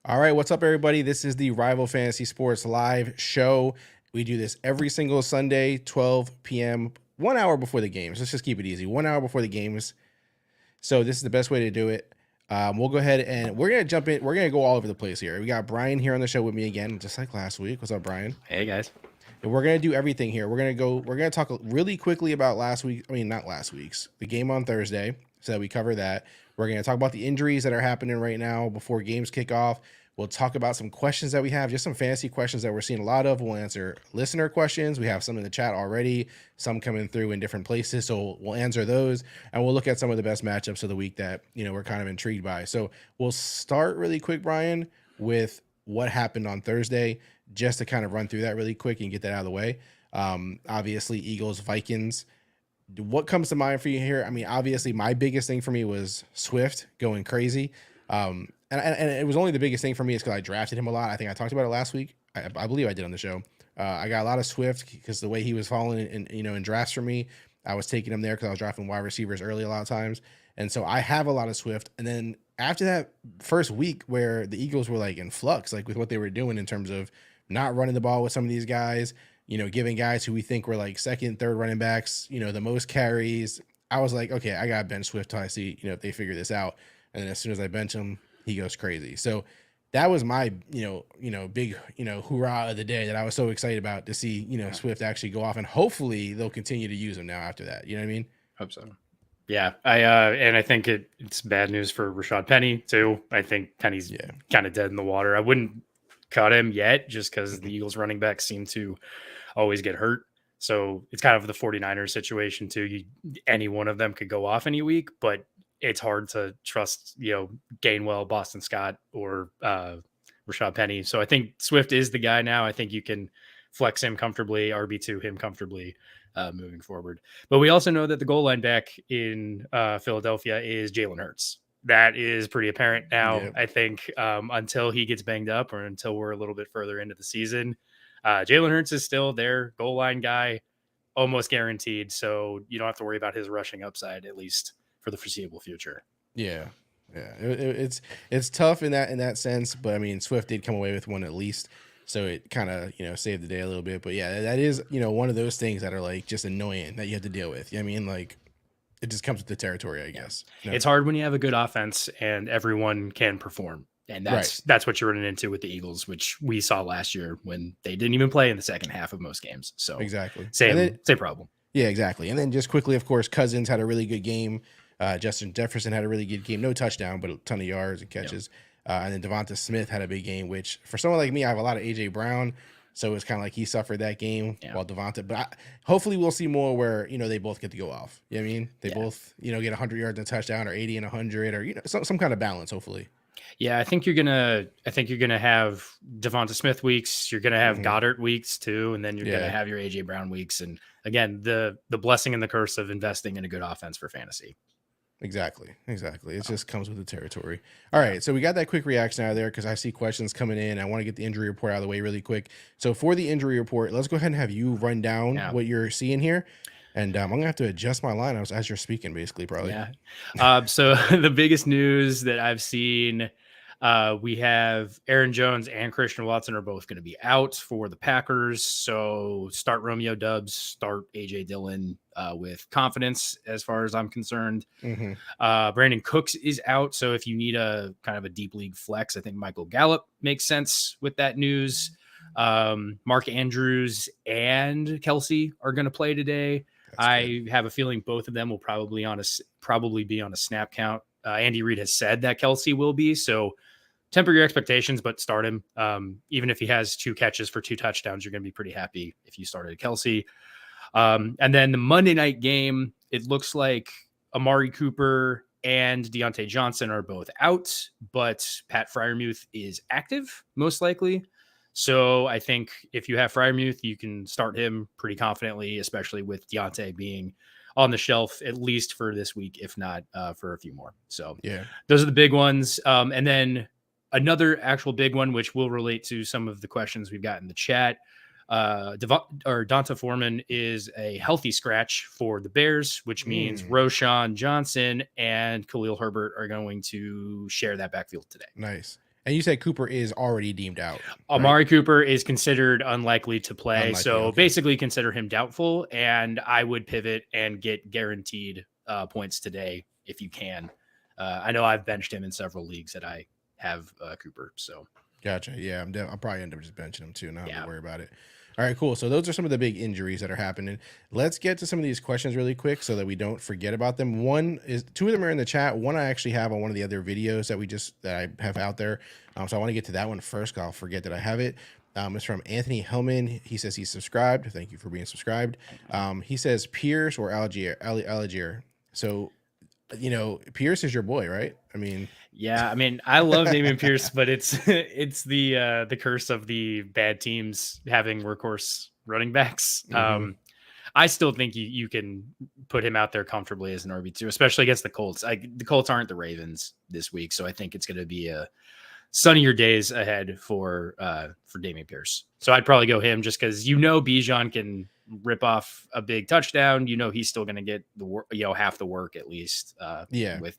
All right, what's up, everybody? This is the Rival Fantasy Sports live show. We do this every single Sunday, 12 p.m., 1 hour before the games. Let's just keep it easy. 1 hour before the games. So this is the best way to do it. We'll go ahead and we're going to jump in. We're going to go all over the place here. We got Brian here on the show with me again, just like last week. What's up, Brian? Hey, guys. And we're going to do everything here. We're going to talk really quickly about the game on Thursday, so that we cover that. We're going to talk about the injuries that are happening right now before games kick off. We'll talk about some questions that we have, just some fantasy questions that we're seeing a lot of. We'll answer listener questions. We have some in the chat already, some coming through in different places. So we'll answer those, and we'll look at some of the best matchups of the week that, we're kind of intrigued by. So we'll start really quick, Brian, with what happened on Thursday, just to kind of run through that really quick and get that out of the way. Obviously, Eagles, Vikings. What comes to mind for you here? I mean, obviously, my biggest thing for me was Swift going crazy. And it was only the biggest thing for me is because I drafted him a lot. I think I talked about it last week. I believe I did on the show. I got a lot of Swift because the way he was falling in drafts for me, I was taking him there because I was drafting wide receivers early a lot of times. And so I have a lot of Swift. And then after that first week where the Eagles were like in flux, like with what they were doing in terms of not running the ball with some of these guys, giving guys who we think were like second, third running backs, the most carries, I was like, okay, I got to bench Swift till I see, if they figure this out. And then as soon as I bench him, he goes crazy. So that was my, big, hoorah of the day that I was so excited about to see, Swift actually go off, and hopefully they'll continue to use him now after that. You know what I mean? Hope so. Yeah. I think it's bad news for Rashad Penny too. I think Penny's kind of dead in the water. I wouldn't cut him yet just because the Eagles running backs seem to always get hurt. So it's kind of the 49ers situation too. Any one of them could go off any week, but it's hard to trust, Gainwell, Boston Scott, or Rashad Penny. So I think Swift is the guy now. I think you can flex him comfortably, RB2 him comfortably moving forward. But we also know that the goal line back in Philadelphia is Jalen Hurts. That is pretty apparent now. Yep. I think until he gets banged up or until we're a little bit further into the season, Jalen Hurts is still their goal line guy, almost guaranteed. So you don't have to worry about his rushing upside, at least for the foreseeable future. Yeah. It's tough in that sense, but I mean, Swift did come away with one at least, so it kind of saved the day a little bit. But yeah, that is one of those things that are like just annoying that you have to deal with. I mean, like it just comes with the territory, I guess. It's hard when you have a good offense and everyone can perform, and that's what you're running into with the Eagles, which we saw last year when they didn't even play in the second half of most games. So exactly, same problem. Yeah, exactly. And then just quickly, of course, Cousins had a really good game. Justin Jefferson had a really good game. No touchdown, but a ton of yards and catches. Yep. And then Devonta Smith had a big game, which for someone like me, I have a lot of A.J. Brown. So it's kind of like he suffered that game while Devonta. But hopefully we'll see more where, they both get to go off. You know what I mean? They both, get 100 yards and a touchdown, or 80 and 100, or, some kind of balance, hopefully. Yeah, I think you're gonna have Devonta Smith weeks. You're gonna have Goddard weeks too, and then you're gonna have your AJ Brown weeks. And again, the blessing and the curse of investing in a good offense for fantasy. Exactly. It just comes with the territory. All right, so we got that quick reaction out of there because I see questions coming in. I want to get the injury report out of the way really quick. So for the injury report, let's go ahead and have you run down what you're seeing here. And I'm going to have to adjust my line as you're speaking, basically, probably. Yeah. So the biggest news that I've seen, we have Aaron Jones and Christian Watson are both going to be out for the Packers. So start Romeo Doubs, start A.J. Dillon with confidence as far as I'm concerned. Brandon Cooks is out. So if you need a kind of a deep league flex, I think Michael Gallup makes sense with that news. Mark Andrews and Kelsey are going to play today. I have a feeling both of them will probably be on a snap count. Andy Reid has said that Kelsey will be, so temper your expectations, but start him. Even if he has 2 catches for 2 touchdowns, you're going to be pretty happy if you started Kelsey. And then the Monday night game, it looks like Amari Cooper and Deontay Johnson are both out, but Pat Freiermuth is active, most likely. So I think if you have Freiermuth, you can start him pretty confidently, especially with Deontay being on the shelf, at least for this week, if not for a few more. So those are the big ones. And then another actual big one, which will relate to some of the questions we've got in the chat. Donta Foreman is a healthy scratch for the Bears, which means Roschon Johnson and Khalil Herbert are going to share that backfield today. Nice. And you said Cooper is already deemed out, right? Amari Cooper is considered unlikely to play. Unlikely, So okay. basically consider him doubtful. And I would pivot and get guaranteed points today if you can. I know I've benched him in several leagues that I have Cooper. So Gotcha. Yeah, I'll probably end up just benching him too. Not have to worry about it. All right, cool. So those are some of the big injuries that are happening. Let's get to some of these questions really quick so that we don't forget about them. Two of them are in the chat. One I actually have on one of the other videos that I have out there. So I want to get to that one first, 'cause I'll forget that I have it. It's from Anthony Hellman. He says he's subscribed. Thank you for being subscribed. He says Pierce or Algier. So, Pierce is your boy, right? I mean, yeah, I mean, I love Dameon Pierce, but it's the curse of the bad teams having workhorse running backs. I still think you can put him out there comfortably as an RB2, especially against the Colts. The Colts aren't the Ravens this week, so I think it's going to be a sunnier days ahead for Dameon Pierce. So I'd probably go him just because Bijan can rip off a big touchdown. He's still going to get the half the work at least. With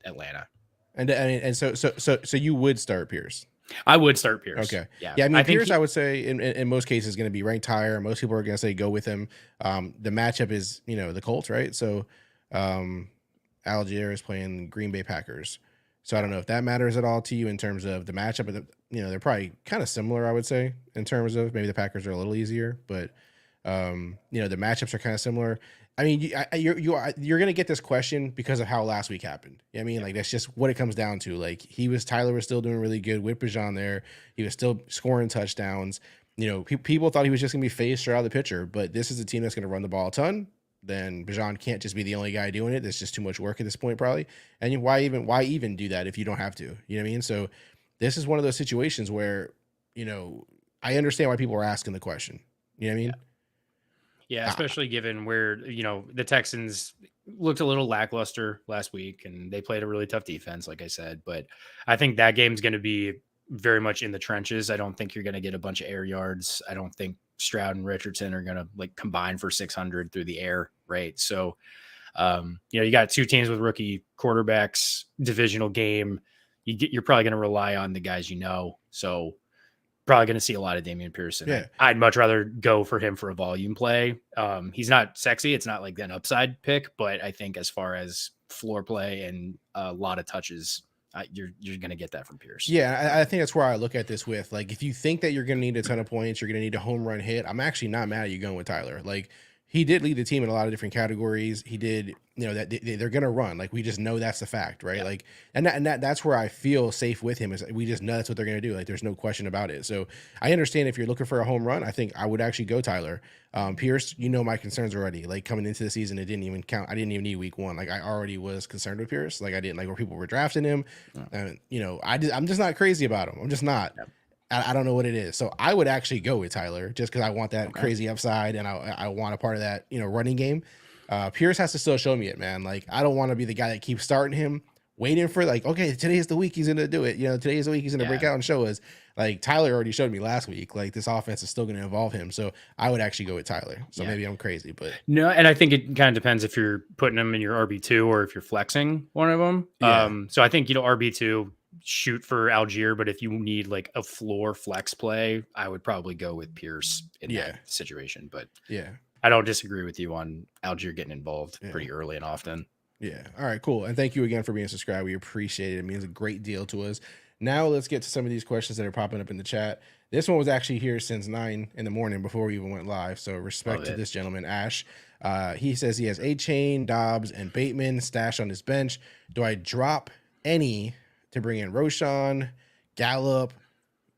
Atlanta. And so you would start Pierce. I would start Pierce. Okay. Yeah. I mean, Pierce, I would say in most cases is going to be ranked higher. Most people are going to say go with him. The matchup is, the Colts, right? So Algier is playing Green Bay Packers. So I don't know if that matters at all to you in terms of the matchup. But they're probably kind of similar, I would say, in terms of maybe the Packers are a little easier, but the matchups are kind of similar. I mean, you're gonna get this question because of how last week happened. I mean, like that's just what it comes down to. Like Tyler was still doing really good with Bijan there. He was still scoring touchdowns. People thought he was just gonna be phased straight out of the pitcher, but this is a team that's gonna run the ball a ton. Then Bijan can't just be the only guy doing it. There's just too much work at this point, probably. And why even do that if you don't have to? You know what I mean? So this is one of those situations where I understand why people are asking the question. You know what I mean? Yeah, especially given where, the Texans looked a little lackluster last week and they played a really tough defense, like I said. But I think that game's going to be very much in the trenches. I don't think you're going to get a bunch of air yards. I don't think Stroud and Richardson are going to combine for 600 through the air, right? So, you got two teams with rookie quarterbacks, divisional game. You're probably going to rely on the guys So probably going to see a lot of Dameon Pierce. Yeah. I'd much rather go for him for a volume play. He's not sexy. It's not like an upside pick, but I think as far as floor play and a lot of touches, you're going to get that from Pierce. Yeah, I think that's where I look at this with. Like, if you think that you're going to need a ton of points, you're going to need a home run hit, I'm actually not mad at you going with Tyler. Like, he did lead the team in a lot of different categories. He did, that they're going to run. Like, we just know that's the fact, right? Yeah. Like, and that's where I feel safe with him is we just know that's what they're going to do. Like, there's no question about it. So I understand if you're looking for a home run, I think I would actually go Tyler. Pierce, my concerns already. Like, coming into the season, it didn't even count. I didn't even need week one. Like, I already was concerned with Pierce. Like, I didn't like where people were drafting him. And, I'm just not crazy about him. I'm just not. Yeah. I don't know what it is. So I would actually go with Tyler just because I want that crazy upside and I want a part of that, running game. Pierce has to still show me it, man. Like, I don't want to be the guy that keeps starting him, waiting for okay, today is the week he's going to do it. Today is the week he's going to break out and show us. Like, Tyler already showed me last week, like, this offense is still going to involve him. So I would actually go with Tyler. So maybe I'm crazy, but no. And I think it kind of depends if you're putting him in your RB2 or if you're flexing one of them. Yeah. So I think, RB2, shoot for Algier, but if you need like a floor flex play, I would probably go with Pierce in that situation. But I don't disagree with you on Algier getting involved pretty early and often. Yeah. All right, cool. And thank you again for being subscribed. We appreciate it. It means a great deal to us. Now let's get to some of these questions that are popping up in the chat. This one was actually here since 9 a.m. before we even went live. So respect to this gentleman, Ash. He says he has A-Chain, Dobbs, and Bateman stashed on his bench. Do I drop any to bring in Roschon, Gallup,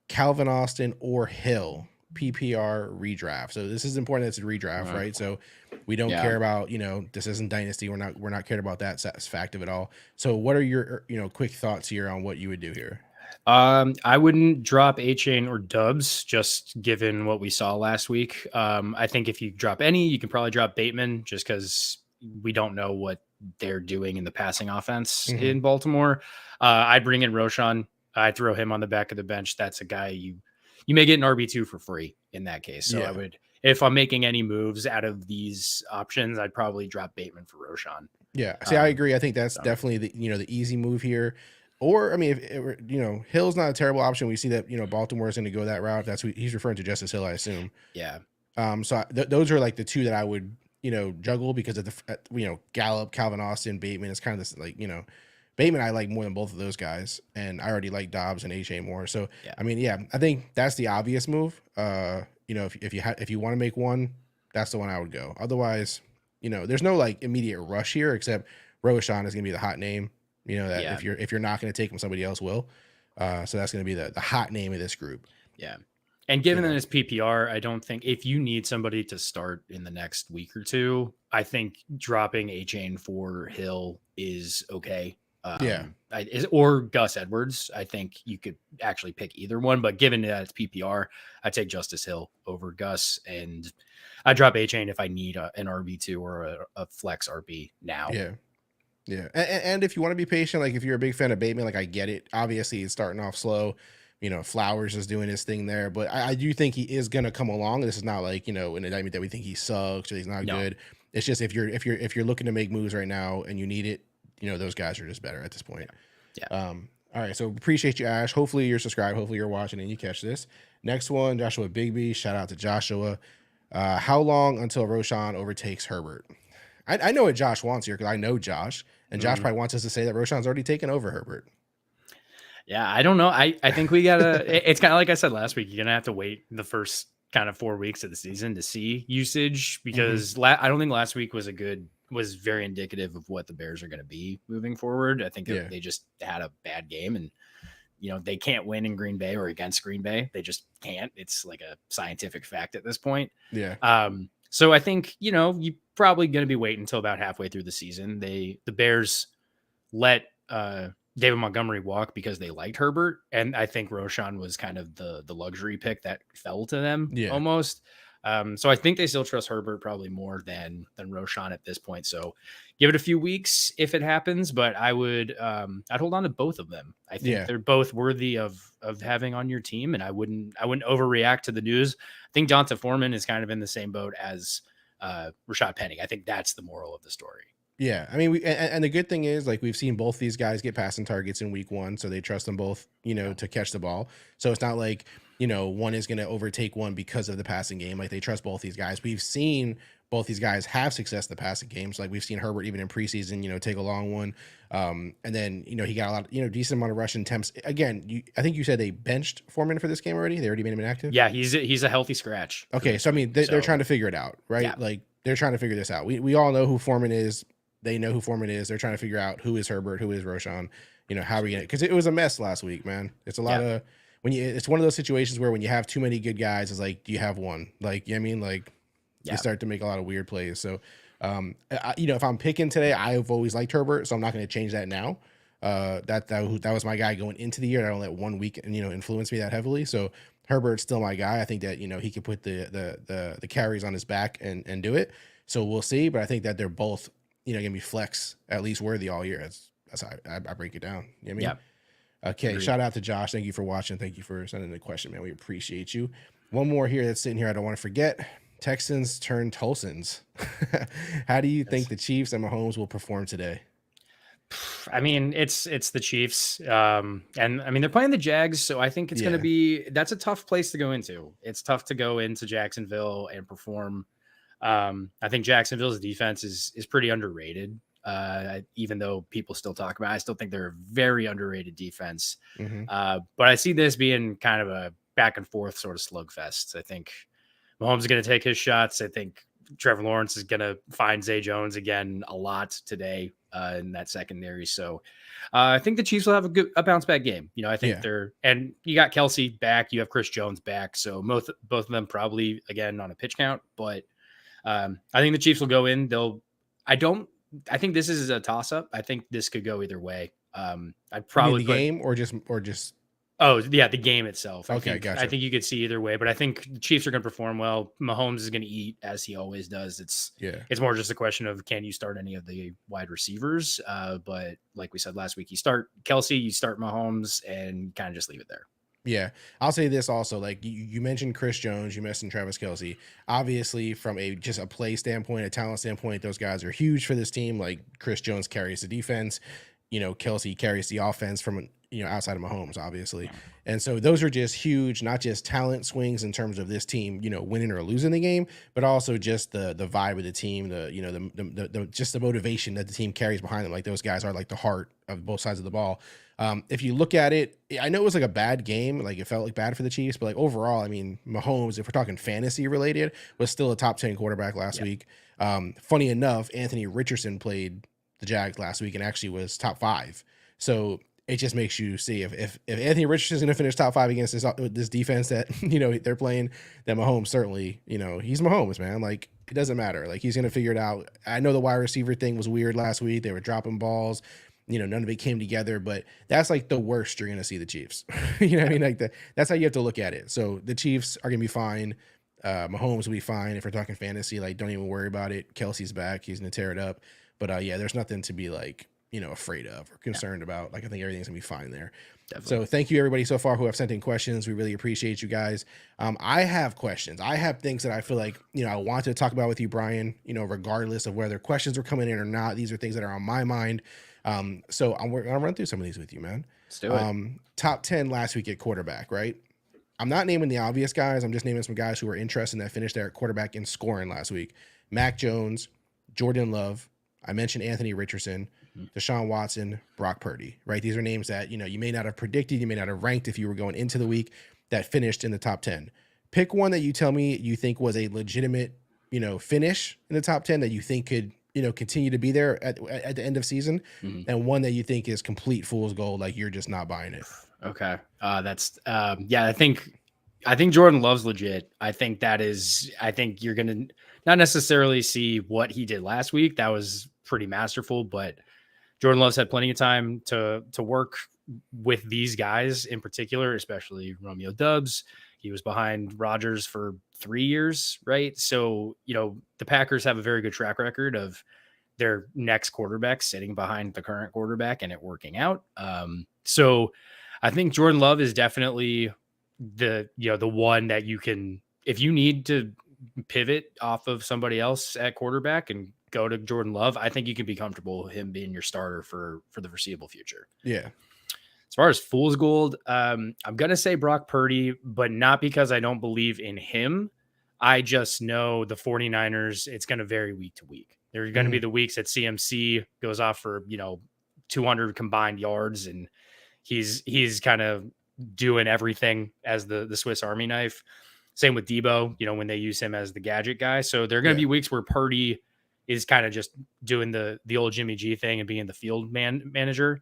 Calvin Austin, or Hill? PPR redraft. So this is important. That's a redraft, right? So we don't care about, this isn't dynasty. We're not cared about that fact of it all. So what are your, quick thoughts here on what you would do here? I wouldn't drop A-Chain or Dubs, just given what we saw last week. I think if you drop any, you can probably drop Bateman just because we don't know what they're doing in the passing offense in Baltimore. I'd bring in Roschon. I'd throw him on the back of the bench. That's a guy you may get an RB2 for free in that case. So I would, if I'm making any moves out of these options, I'd probably drop Bateman for Roschon. Yeah. See, I agree. I think that's definitely the easy move here. Or I mean, if it were, Hill's not a terrible option. We see that Baltimore is going to go that route. That's who he's referring to, Justice Hill, I assume. Yeah. So those are like the two that I would juggle because of the Gallup, Calvin Austin, Bateman. It's kind of this like Bateman I like more than both of those guys, and I already like Dobbs and HA more. So Yeah. I mean, yeah, I think that's the obvious move. If you want to make one, that's the one I would go. Otherwise, there's no like immediate rush here, except Roshan is going to be the hot name. That Yeah. if you're not going to take him, somebody else will. So that's going to be the hot name of this group. Yeah. And given that it's PPR, I don't think if you need somebody to start in the next week or two, I think dropping A Chain for Hill is okay. Or Gus Edwards. I think you could actually pick either one, but given that it's PPR, I take Justice Hill over Gus, and I drop A Chain if I need an RB2 or a flex RB now. Yeah. Yeah. And if you want to be patient, like if you're a big fan of Bateman, like I get it. Obviously, it's starting off slow. Flowers is doing his thing there, but I do think he is going to come along. This is not like, an indictment that we think he sucks or he's not good. It's just if you're looking to make moves right now and you need it, those guys are just better at this point. Yeah. All right. So appreciate you, Ash. Hopefully you're subscribed. Hopefully you're watching and you catch this. Next one, Joshua Bigby. Shout out to Joshua. How long until Roshan overtakes Herbert? I know what Josh wants here because I know Josh, and Josh probably wants us to say that Roshan's already taken over Herbert. Yeah, I don't know. I think we gotta. It's kind of like I said last week. You're gonna have to wait the first kind of 4 weeks of the season to see usage because I don't think last week was very indicative of what the Bears are going to be moving forward. I think they just had a bad game, and they can't win in Green Bay or against Green Bay. They just can't. It's like a scientific fact at this point. Yeah. So I think you're probably going to be waiting until about halfway through the season. The Bears let David Montgomery walk because they liked Herbert, and I think Roshan was kind of the luxury pick that fell to them almost. So I think they still trust Herbert probably more than Roshan at this point. So give it a few weeks if it happens, but I'd hold on to both of them. I think they're both worthy of having on your team, and I wouldn't overreact to the news. I think Donta Foreman is kind of in the same boat as Rashad Penny. I think that's the moral of the story. Yeah, I mean, and the good thing is, like, we've seen both these guys get passing targets in week 1, so they trust them both, to catch the ball. So it's not like, one is going to overtake one because of the passing game. Like, they trust both these guys. We've seen both these guys have success in the passing games. Like, we've seen Herbert even in preseason, take a long one. And then, he got a lot, decent amount of rushing attempts. Again, I think you said they benched Foreman for this game already. They already made him inactive. Yeah, he's a healthy scratch. Okay, so I mean, they're trying to figure it out, right? Yeah. Like, they're trying to figure this out. We all know who Foreman is. They know who Foreman is. They're trying to figure out who is Herbert, who is Roshan. How are we going to, because it was a mess last week, man. It's a lot of it's one of those situations where when you have too many good guys, it's like, do you have one? Like, you start to make a lot of weird plays. So, if I'm picking today, I've always liked Herbert, so I'm not going to change that now. That was my guy going into the year. I don't let 1 week, influence me that heavily. So Herbert's still my guy. I think that, he can put the carries on his back and do it. So we'll see. But I think that they're both, going to be flex at least worthy all year. That's how I break it down. You know what I mean? Yeah. Okay. Agreed. Shout out to Josh. Thank you for watching. Thank you for sending the question, man. We appreciate you. One more here that's sitting here. I don't want to forget. Texans turn Tulsans. How do you think the Chiefs and Mahomes will perform today? I mean, it's the Chiefs. And I mean, they're playing the Jags. So I think it's going to be, that's a tough place to go into. It's tough to go into Jacksonville and perform. I think Jacksonville's defense is pretty underrated. Even though people still talk about it, I still think they're a very underrated defense. But I see this being kind of a back and forth sort of slugfest. I think Mahomes is going to take his shots. I think Trevor Lawrence is going to find Zay Jones again a lot today in that secondary. So I think the Chiefs will have a bounce back game. I think and you got Kelsey back, you have Chris Jones back. So both of them probably again on a pitch count, but I think the Chiefs will go in. I think this is a toss up. I think this could go either way. I'd probably game or just. Oh yeah, the game itself. Gotcha. I think you could see either way, but I think the Chiefs are going to perform well. Mahomes is going to eat as he always does. It's more just a question of can you start any of the wide receivers? But like we said last week, you start Kelsey, you start Mahomes, and kind of just leave it there. Yeah, I'll say this also. Like you mentioned Chris Jones, you mentioned Travis Kelsey. Obviously, from just a play standpoint, a talent standpoint, those guys are huge for this team. Like Chris Jones carries the defense. Kelsey carries the offense from, outside of Mahomes, obviously. And so those are just huge, not just talent swings in terms of this team, winning or losing the game, but also just the vibe of the team, the just the motivation that the team carries behind them. Like those guys are like the heart of both sides of the ball. If you look at it, I know it was like a bad game, like it felt like bad for the Chiefs, but like overall, I mean, Mahomes, if we're talking fantasy related, was still a top 10 quarterback last week. Funny enough, Anthony Richardson played the Jags last week and actually was top 5. So it just makes you see if Anthony Richardson's going to finish top 5 against this defense that they're playing, then Mahomes certainly, he's Mahomes, man. Like it doesn't matter. Like he's going to figure it out. I know the wide receiver thing was weird last week. They were dropping balls. None of it came together, but that's like the worst you're going to see the Chiefs. What I mean? Like that's how you have to look at it. So the Chiefs are going to be fine. Mahomes will be fine. If we're talking fantasy, like don't even worry about it. Kelsey's back. He's going to tear it up. But yeah, there's nothing to be like, afraid of or concerned about. Like I think everything's gonna be fine there. Definitely. So thank you everybody so far who have sent in questions. We really appreciate you guys. I have questions. I have things that I feel like, I want to talk about with you, Brian, regardless of whether questions are coming in or not. These are things that are on my mind. So we're gonna run through some of these with you, man. Let's do it. Top 10 last week at quarterback, right? I'm not naming the obvious guys. I'm just naming some guys who were interested that finished there at quarterback in scoring last week. Mac Jones, Jordan Love. I mentioned Anthony Richardson, Deshaun Watson, Brock Purdy, right? These are names that, you may not have predicted, you may not have ranked if you were going into the week that finished in the top 10. Pick one that you tell me you think was a legitimate, finish in the top 10 that you think could, continue to be there at the end of season, and one that you think is complete fool's gold, like you're just not buying it. Okay. That's yeah, I think Jordan Love's legit. I think you're going to not necessarily see what he did last week. That was pretty masterful, but Jordan Love's had plenty of time to work with these guys in particular, especially Romeo Doubs. He was behind Rodgers for 3 years, right? So, the Packers have a very good track record of their next quarterback sitting behind the current quarterback and it working out. So I think Jordan Love is definitely the one that you can, if you need to pivot off of somebody else at quarterback and go to Jordan Love, I think you can be comfortable with him being your starter for the foreseeable future. Yeah. As far as fool's gold, I'm going to say Brock Purdy, but not because I don't believe in him. I just know the 49ers, it's going to vary week to week. There are going to be the weeks that CMC goes off for, 200 combined yards and he's kind of doing everything as the Swiss Army knife. Same with Debo, when they use him as the gadget guy. So there are going to be weeks where Purdy is kind of just doing the old Jimmy G thing and being the field manager.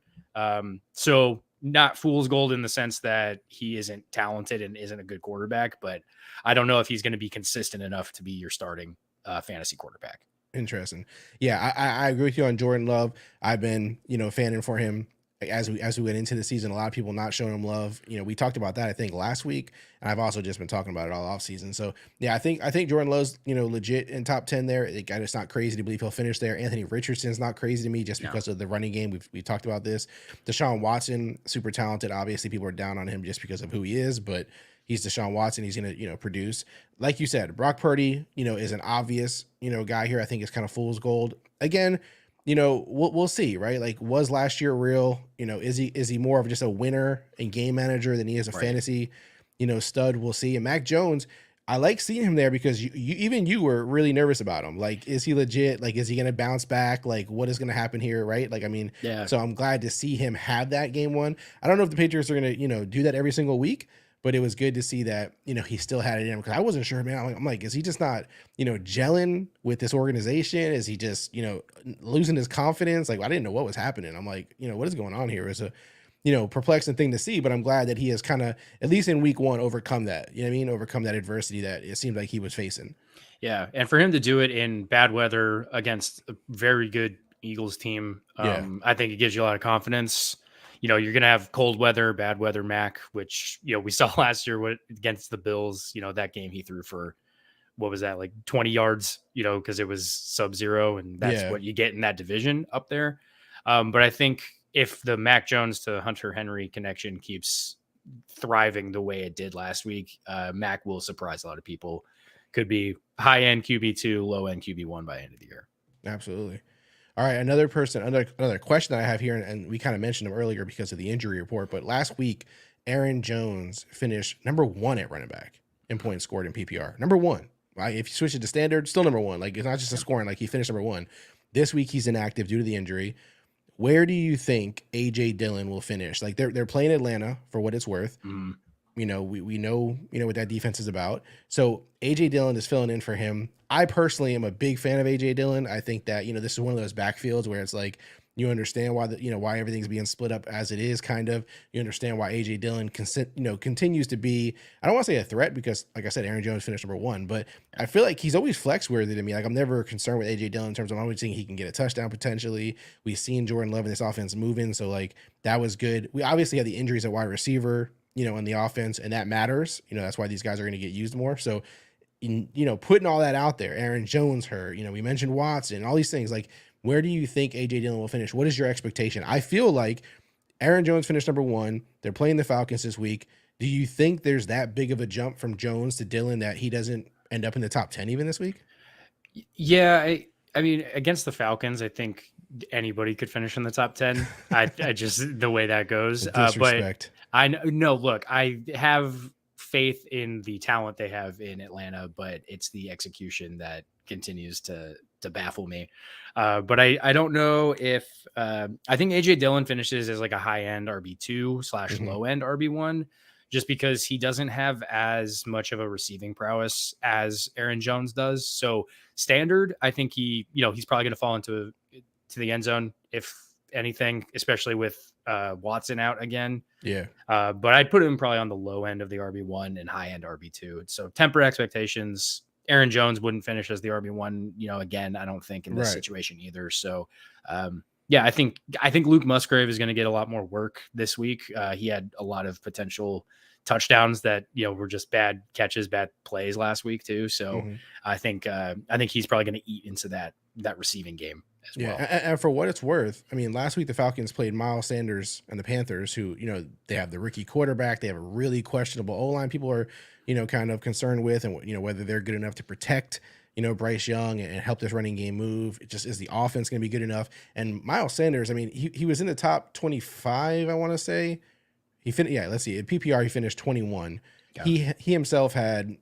So not fool's gold in the sense that he isn't talented and isn't a good quarterback, but I don't know if he's going to be consistent enough to be your starting fantasy quarterback. Interesting. Yeah, I agree with you on Jordan Love. I've been, fanning for him as we went into the season. A lot of people not showing him love. We talked about that I think last week, and I've also just been talking about it all off season. So yeah, I think Jordan Love's legit in top 10 there. It's not crazy to believe he'll finish there. Anthony Richardson's not crazy to me just because of the running game. We've talked about this. Deshaun Watson, super talented. Obviously, people are down on him just because of who he is, but he's Deshaun Watson. He's going to produce. Like you said, Brock Purdy, is an obvious guy here. I think it's kind of fool's gold again. We'll see, right? Like, was last year real? Is he more of just a winner and game manager than he is a fantasy, stud? We'll see. And Mac Jones, I like seeing him there because you were really nervous about him. Like, is he legit? Like, is he going to bounce back? Like, what is going to happen here, right? Like, I mean, so I'm glad to see him have that game one. I don't know if the Patriots are going to, do that every single week, but it was good to see that, he still had it in him because I wasn't sure, man. I'm like, is he just not, gelling with this organization? Is he just, losing his confidence? Like, I didn't know what was happening. I'm like, what is going on here? It's a, perplexing thing to see, but I'm glad that he has kind of, at least in week one, overcome that, overcome that adversity that it seemed like he was facing. Yeah. And for him to do it in bad weather against a very good Eagles team, I think it gives you a lot of confidence. You're going to have cold weather, bad weather Mac, which, we saw last year against the Bills, that game he threw for, what was that, like 20 yards, because it was sub-zero, and that's what you get in that division up there. But I think if the Mac Jones to Hunter Henry connection keeps thriving the way it did last week, Mac will surprise a lot of people. Could be high-end QB2, low-end QB1 by the end of the year. Absolutely. All right, another person, another question that I have here, and we kind of mentioned him earlier because of the injury report, but last week, Aaron Jones finished number one at running back in points scored in PPR. Number one. Right? If you switch it to standard, still number one. Like, it's not just a scoring, like he finished number one. This week he's inactive due to the injury. Where do you think AJ Dillon will finish? Like, they're playing Atlanta for what it's worth. Mm. We know what that defense is about. So AJ Dillon is filling in for him. I personally am a big fan of AJ Dillon. I think that, this is one of those backfields where it's like, you understand why why everything's being split up as it is, kind of. You understand why AJ Dillon continues to be, I don't want to say a threat because, like I said, Aaron Jones finished number one, but I feel like he's always flex worthy to me. Like, I'm never concerned with AJ Dillon in terms of, I'm always thinking he can get a touchdown potentially. We've seen Jordan Love in this offense moving, so like that was good. We obviously had the injuries at wide receiver, in the offense, and that matters. That's why these guys are going to get used more. So, putting all that out there, Aaron Jones hurt, we mentioned Watson, all these things. Like, where do you think AJ Dillon will finish? What is your expectation? I feel like Aaron Jones finished number one. They're playing the Falcons this week. Do you think there's that big of a jump from Jones to Dillon that he doesn't end up in the top 10 even this week? Yeah, I mean, against the Falcons, I think anybody could finish in the top 10. I just, the way that goes. Disrespect. But I know, look, I have faith in the talent they have in Atlanta, but it's the execution that continues to baffle me. But I don't know if I think AJ Dillon finishes as like a high end RB2 / low end RB1, just because he doesn't have as much of a receiving prowess as Aaron Jones does. So standard, I think he's probably going to fall into the end zone, if anything, especially with Watson out again. Yeah. But I'd put him probably on the low end of the RB1 and high end RB2. So temper expectations. Aaron Jones wouldn't finish as the RB1, again, I don't think in this situation either. So, yeah, I think Luke Musgrave is going to get a lot more work this week. He had a lot of potential touchdowns that, were just bad catches, bad plays last week too. So I think he's probably going to eat into that receiving game as well. And for what it's worth, I mean, last week the Falcons played Miles Sanders and the Panthers, who, they have the rookie quarterback. They have a really questionable O-line. People are, kind of concerned with, and, whether they're good enough to protect, Bryce Young and help this running game move. It just, is the offense going to be good enough? And Miles Sanders, I mean, he was in the top 25, I want to say. Let's see. At PPR, he finished 21. Yeah. He himself had,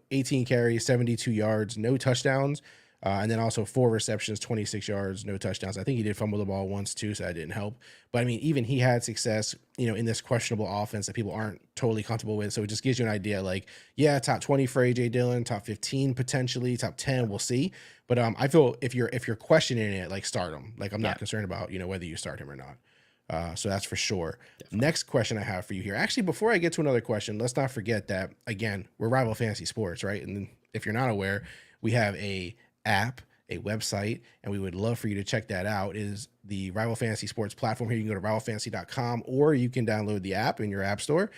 18 carries, 72 yards, no touchdowns. And then also 4 receptions, 26 yards, no touchdowns. I think he did fumble the ball once too, so that didn't help. But I mean, even he had success, in this questionable offense that people aren't totally comfortable with. So it just gives you an idea, like, yeah, top 20 for AJ Dillon, top 15 potentially, top 10, we'll see. But I feel if you're questioning it, like, start him. Like, I'm not concerned about, whether you start him or not. So that's for sure. Definitely. Next question I have for you here. Actually, before I get to another question, let's not forget that, again, we're Rival Fantasy Sports, right? And if you're not aware, we have a app, a website, and we would love for you to check that out. It is the Rival Fantasy Sports platform. Here you can go to rivalfantasy.com, or you can download the app in your app store.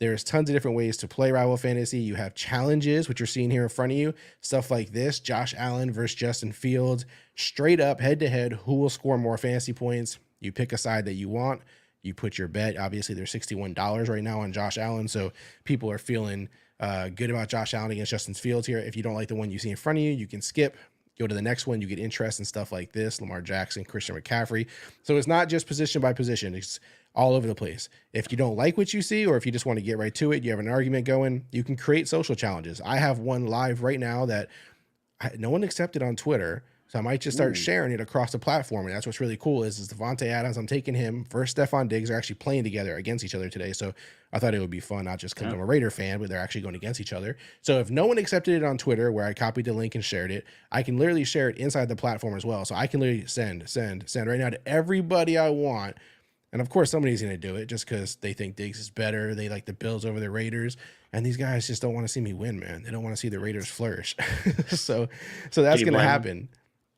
There's tons of different ways to play Rival Fantasy. You have challenges, which you're seeing here in front of you, stuff like this: Josh Allen versus Justin Fields, straight up head to head, who will score more fantasy points. You pick a side that you want, you put your bet. Obviously there's $61 right now on Josh Allen, so people are feeling good about Josh Allen against Justin Fields here. If you don't like the one you see in front of you, you can skip. Go to the next one, you get interest in stuff like this: Lamar Jackson, Christian McCaffrey. So it's not just position by position. It's all over the place. If you don't like what you see, or if you just want to get right to it, you have an argument going, you can create social challenges. I have one live right now that no one accepted on Twitter. So I might just start sharing it across the platform. And that's what's really cool is Devontae Adams, I'm taking him versus Stephon Diggs. Are actually playing together against each other today. So I thought it would be fun, not just because I'm a Raider fan, but they're actually going against each other. So if no one accepted it on Twitter, where I copied the link and shared it, I can literally share it inside the platform as well. So I can literally send right now to everybody I want. And of course, somebody's going to do it just because they think Diggs is better. They like the Bills over the Raiders. And these guys just don't want to see me win, man. They don't want to see the Raiders flourish. so that's going to happen.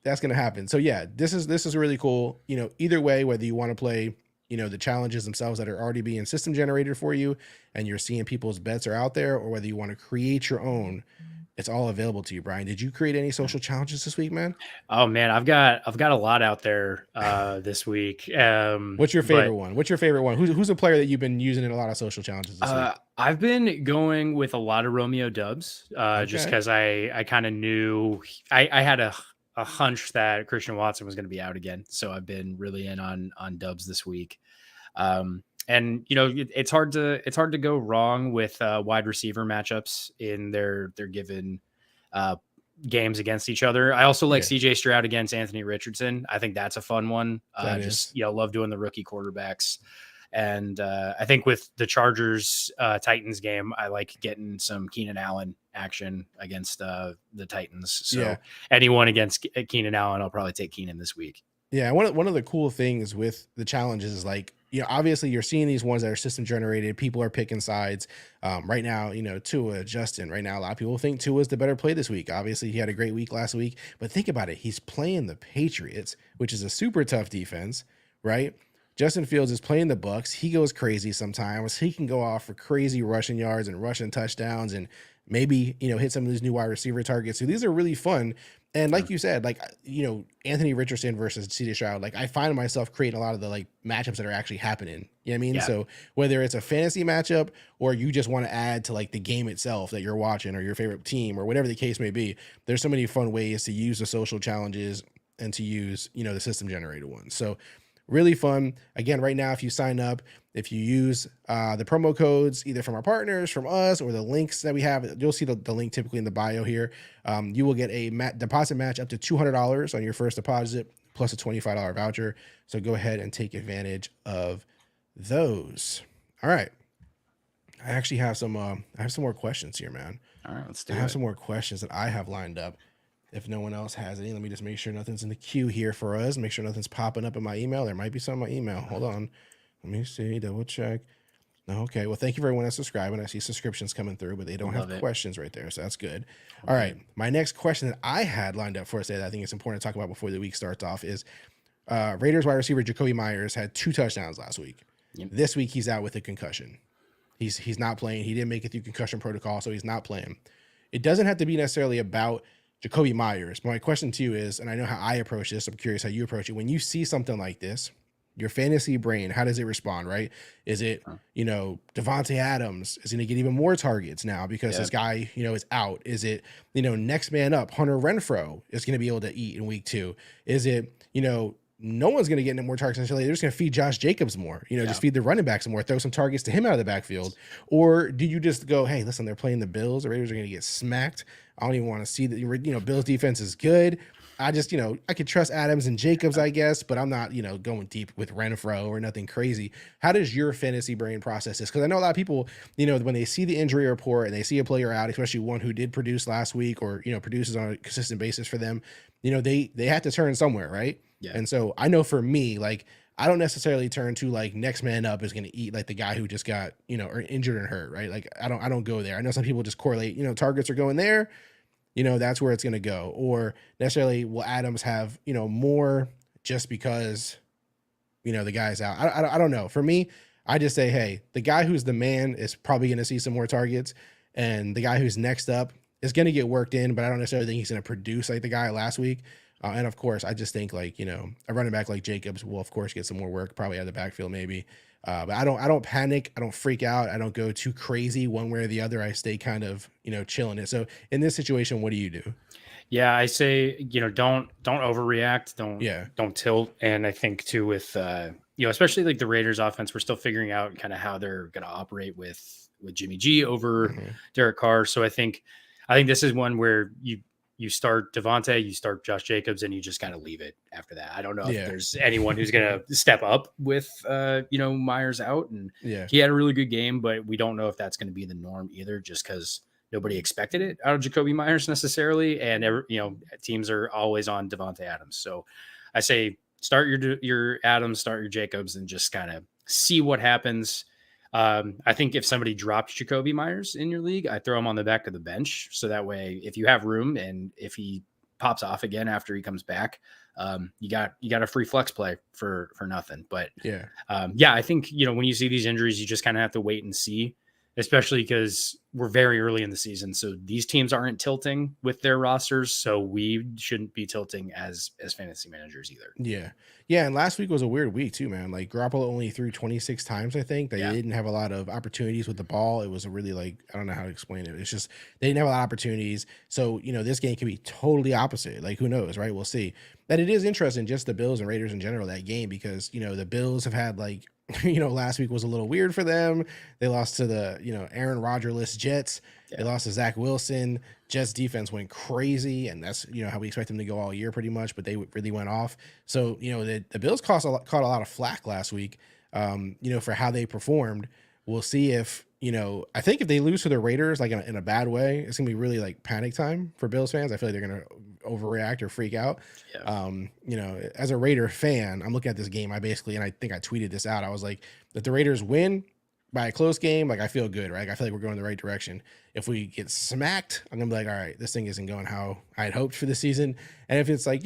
That's going to happen. So yeah, this is really cool. Either way, whether you want to play, the challenges themselves that are already being system generated for you and you're seeing people's bets are out there, or whether you want to create your own, it's all available to you. Brian, did you create any social challenges this week, man? Oh man, I've got a lot out there this week. What's your favorite one? What's your favorite one? Who's a player that you've been using in a lot of social challenges this week? I've been going with a lot of Romeo Dubs, just because I kind of knew I had a a hunch that Christian Watson was going to be out again, so I've been really in on Dubs this week. And it's hard to go wrong with wide receiver matchups in their given uh, games against each other. I also like Yeah, CJ Stroud against Anthony Richardson. I think that's a fun one. that Just is. love doing the rookie quarterbacks. And I think with the Chargers Titans game, I like getting some Keenan Allen action against the Titans. Yeah. So anyone against Keenan Allen, I'll probably take Keenan this week. Yeah, one of the cool things with the challenges is like, obviously you're seeing these ones that are system generated. People are picking sides. Right now, Tua, Justin, right now, a lot of people think Tua is the better play this week. Obviously, he had a great week last week, but think about it. He's playing the Patriots, which is a super tough defense, right? Justin Fields is playing the Bucks. He goes crazy sometimes. He can go off for crazy rushing yards and rushing touchdowns and maybe, hit some of these new wide receiver targets. So these are really fun. And like you said, like, Anthony Richardson versus CJ Stroud, like I find myself creating a lot of the like matchups that are actually happening. You know what I mean? Yeah. So whether it's a fantasy matchup or you just want to add to like the game itself that you're watching or your favorite team or whatever the case may be, there's so many fun ways to use the social challenges and to use, the system generated ones. So really fun. Again, right now, if you sign up, if you use the promo codes, either from our partners, from us, or the links that we have, you'll see the link typically in the bio here. You will get a deposit match up to $200 on your first deposit, plus a $25 voucher. So go ahead and take advantage of those. All right. I actually have some more questions here, man. All right, let's do I have it. some more questions that I have lined up. If no one else has any, let me just make sure nothing's in the queue here for us. Make sure nothing's popping up in my email. There might be some in my email. Hold on. Let me see. Double check. No, okay. Well, thank you for everyone that's subscribing. I see subscriptions coming through, but they don't have questions right there. So that's good. All right. My next question that I had lined up for us today that I think it's important to talk about before the week starts off is Raiders wide receiver Jacoby Myers had 2 touchdowns last week. Yep. This week he's out with a concussion. He's not playing. He didn't make it through concussion protocol, so he's not playing. It doesn't have to be necessarily about Jacoby Myers. But my question to you is, and I know how I approach this, I'm curious how you approach it. When you see something like this, your fantasy brain, how does it respond, right? Is it, Devontae Adams is going to get even more targets now because this guy, is out? Is it, next man up, Hunter Renfrow is going to be able to eat in week 2? Is it, no one's going to get into more targets necessarily. They're just going to feed Josh Jacobs more, just feed the running backs more, throw some targets to him out of the backfield. Or do you just go, hey, listen, they're playing the Bills. The Raiders are going to get smacked. I don't even want to see that, Bills defense is good. I just, I could trust Adams and Jacobs, I guess, but I'm not, going deep with Renfro or nothing crazy. How does your fantasy brain process this? Because I know a lot of people, when they see the injury report and they see a player out, especially one who did produce last week or, produces on a consistent basis for them, they have to turn somewhere, right? Yeah. And so I know for me, like, I don't necessarily turn to like next man up is going to eat like the guy who just got, or injured and hurt, right? Like I don't go there. I know some people just correlate, targets are going there, that's where it's going to go. Or necessarily will Adams have, more just because, the guy's out. I don't know. For me, I just say, hey, the guy who's the man is probably going to see some more targets, and the guy who's next up is going to get worked in, but I don't necessarily think he's going to produce like the guy last week. And of course, I just think like, a running back like Jacobs will of course get some more work, probably out of the backfield maybe. But I don't panic. I don't freak out. I don't go too crazy one way or the other. I stay kind of, chilling it. So in this situation, what do you do? Yeah, I say, don't overreact. Don't tilt. And I think too with, especially like the Raiders offense, we're still figuring out kind of how they're going to operate with Jimmy G over Derek Carr. So I think this is one where you start Devontae, you start Josh Jacobs, and you just kind of leave it after that. I don't know if there's anyone who's going to step up with, Myers out. And he had a really good game, but we don't know if that's going to be the norm either, just because nobody expected it out of Jacoby Myers necessarily. And, teams are always on Devontae Adams. So I say start your Adams, start your Jacobs, and just kind of see what happens. I think if somebody drops Jacoby Myers in your league, I throw him on the back of the bench. So that way, if you have room and if he pops off again after he comes back, you got a free flex play for nothing. But I think, when you see these injuries, you just kind of have to wait and see. especially because we're very early in the season. So these teams aren't tilting with their rosters, so we shouldn't be tilting as fantasy managers either. Yeah. Yeah. And last week was a weird week too, man. Like Garoppolo only threw 26 times, I think. They Yeah. didn't have a lot of opportunities with the ball. It was a really like, I don't know how to explain it. It's just they didn't have a lot of opportunities. So, this game can be totally opposite. Like, who knows, right? We'll see. And it is interesting, just the Bills and Raiders in general, that game, because the Bills have had like, last week was a little weird for them. They lost to the, Aaron Rodgers-less Jets. Yeah. They lost to Zach Wilson. Jets defense went crazy, and that's how we expect them to go all year pretty much, but they really went off. So the Bills caught a lot of flack last week, for how they performed. We'll see if I think if they lose to the Raiders like in a bad way, it's gonna be really like panic time for Bills fans. I feel like they're gonna overreact or freak out. Yeah. As a Raider fan, I'm looking at this game. And I think I tweeted this out. I was like, if the Raiders win by a close game, like I feel good, right? I feel like we're going in the right direction. If we get smacked, I'm gonna be like, all right, this thing isn't going how I had hoped for the season. And if it's like,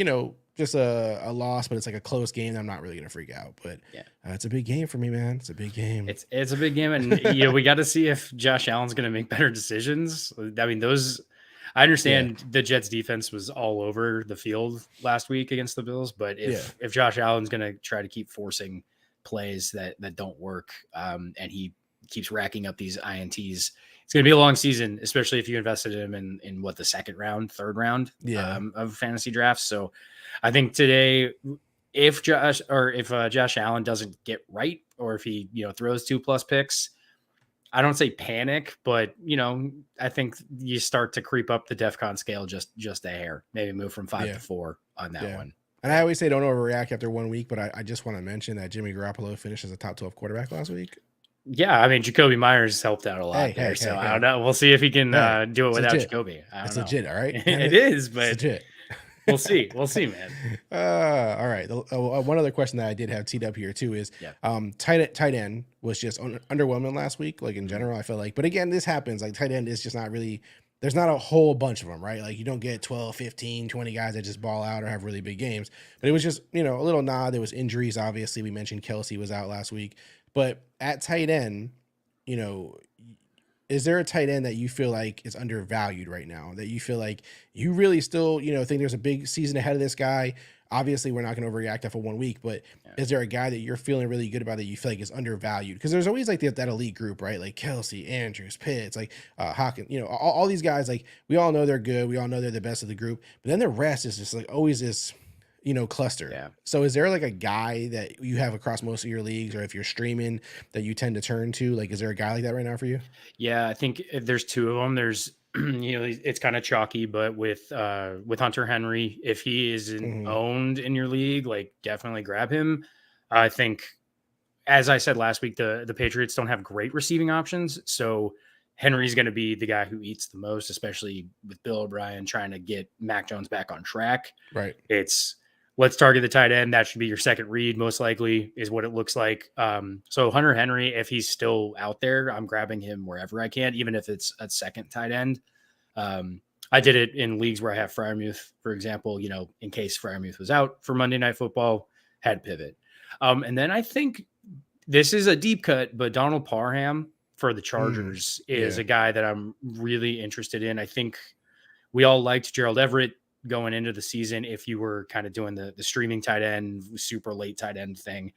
just a loss, but it's like a close game, I'm not really gonna freak out. But Yeah. It's a big game for me, man. It's a big game. It's a big game, and we got to see if Josh Allen's going to make better decisions. I mean, I understand the Jets defense was all over the field last week against the Bills, but if Josh Allen's going to try to keep forcing plays that don't work, and he keeps racking up these INTs, it's going to be a long season, especially if you invested in him in what, the second round, third round of fantasy drafts. So I think today, if Josh Allen doesn't get right, or if he throws 2+ picks, I don't say panic, but I think you start to creep up the DEFCON scale just a hair, maybe move from 5 to 4 on that one. And I always say don't overreact after 1 week, but I just want to mention that Jimmy Garoppolo finished as a top 12 quarterback last week. Yeah, I mean, Jacoby Myers helped out a lot there, so I don't know. We'll see if he can do it without Jacoby. It's legit, all right? It is, but it's legit. We'll see, man. All right. One other question that I did have teed up here too is tight end was just underwhelming last week, like in general, I feel like. But again, this happens. Like tight end is just not really, there's not a whole bunch of them, right? Like you don't get 12, 15, 20 guys that just ball out or have really big games. But it was just, a little nod. There was injuries, obviously. We mentioned Kelsey was out last week. But at tight end, is there a tight end that you feel like is undervalued right now, that you feel like you really still, think there's a big season ahead of this guy? Obviously, we're not going to overreact after 1 week, but is there a guy that you're feeling really good about that you feel like is undervalued? Because there's always like that elite group, right? Like Kelsey, Andrews, Pitts, like Hawkins, all these guys, like we all know they're good. We all know they're the best of the group, but then the rest is just like always this, cluster. Yeah. So is there like a guy that you have across most of your leagues, or if you're streaming, that you tend to turn to? Like, is there a guy like that right now for you? Yeah, I think there's two of them. There's, it's kind of chalky, but with Hunter Henry, if he isn't owned in your league, like definitely grab him. I think, as I said last week, the Patriots don't have great receiving options. So Henry's going to be the guy who eats the most, especially with Bill O'Brien trying to get Mac Jones back on track. Right. Let's target the tight end. That should be your second read, most likely, is what it looks like. So Hunter Henry, if he's still out there, I'm grabbing him wherever I can, even if it's a second tight end. I did it in leagues where I have Freiermuth, for example, in case Freiermuth was out for Monday Night Football, had pivot. And then I think this is a deep cut, but Donald Parham for the Chargers is a guy that I'm really interested in. I think we all liked Gerald Everett going into the season if you were kind of doing the streaming tight end, super late tight end thing.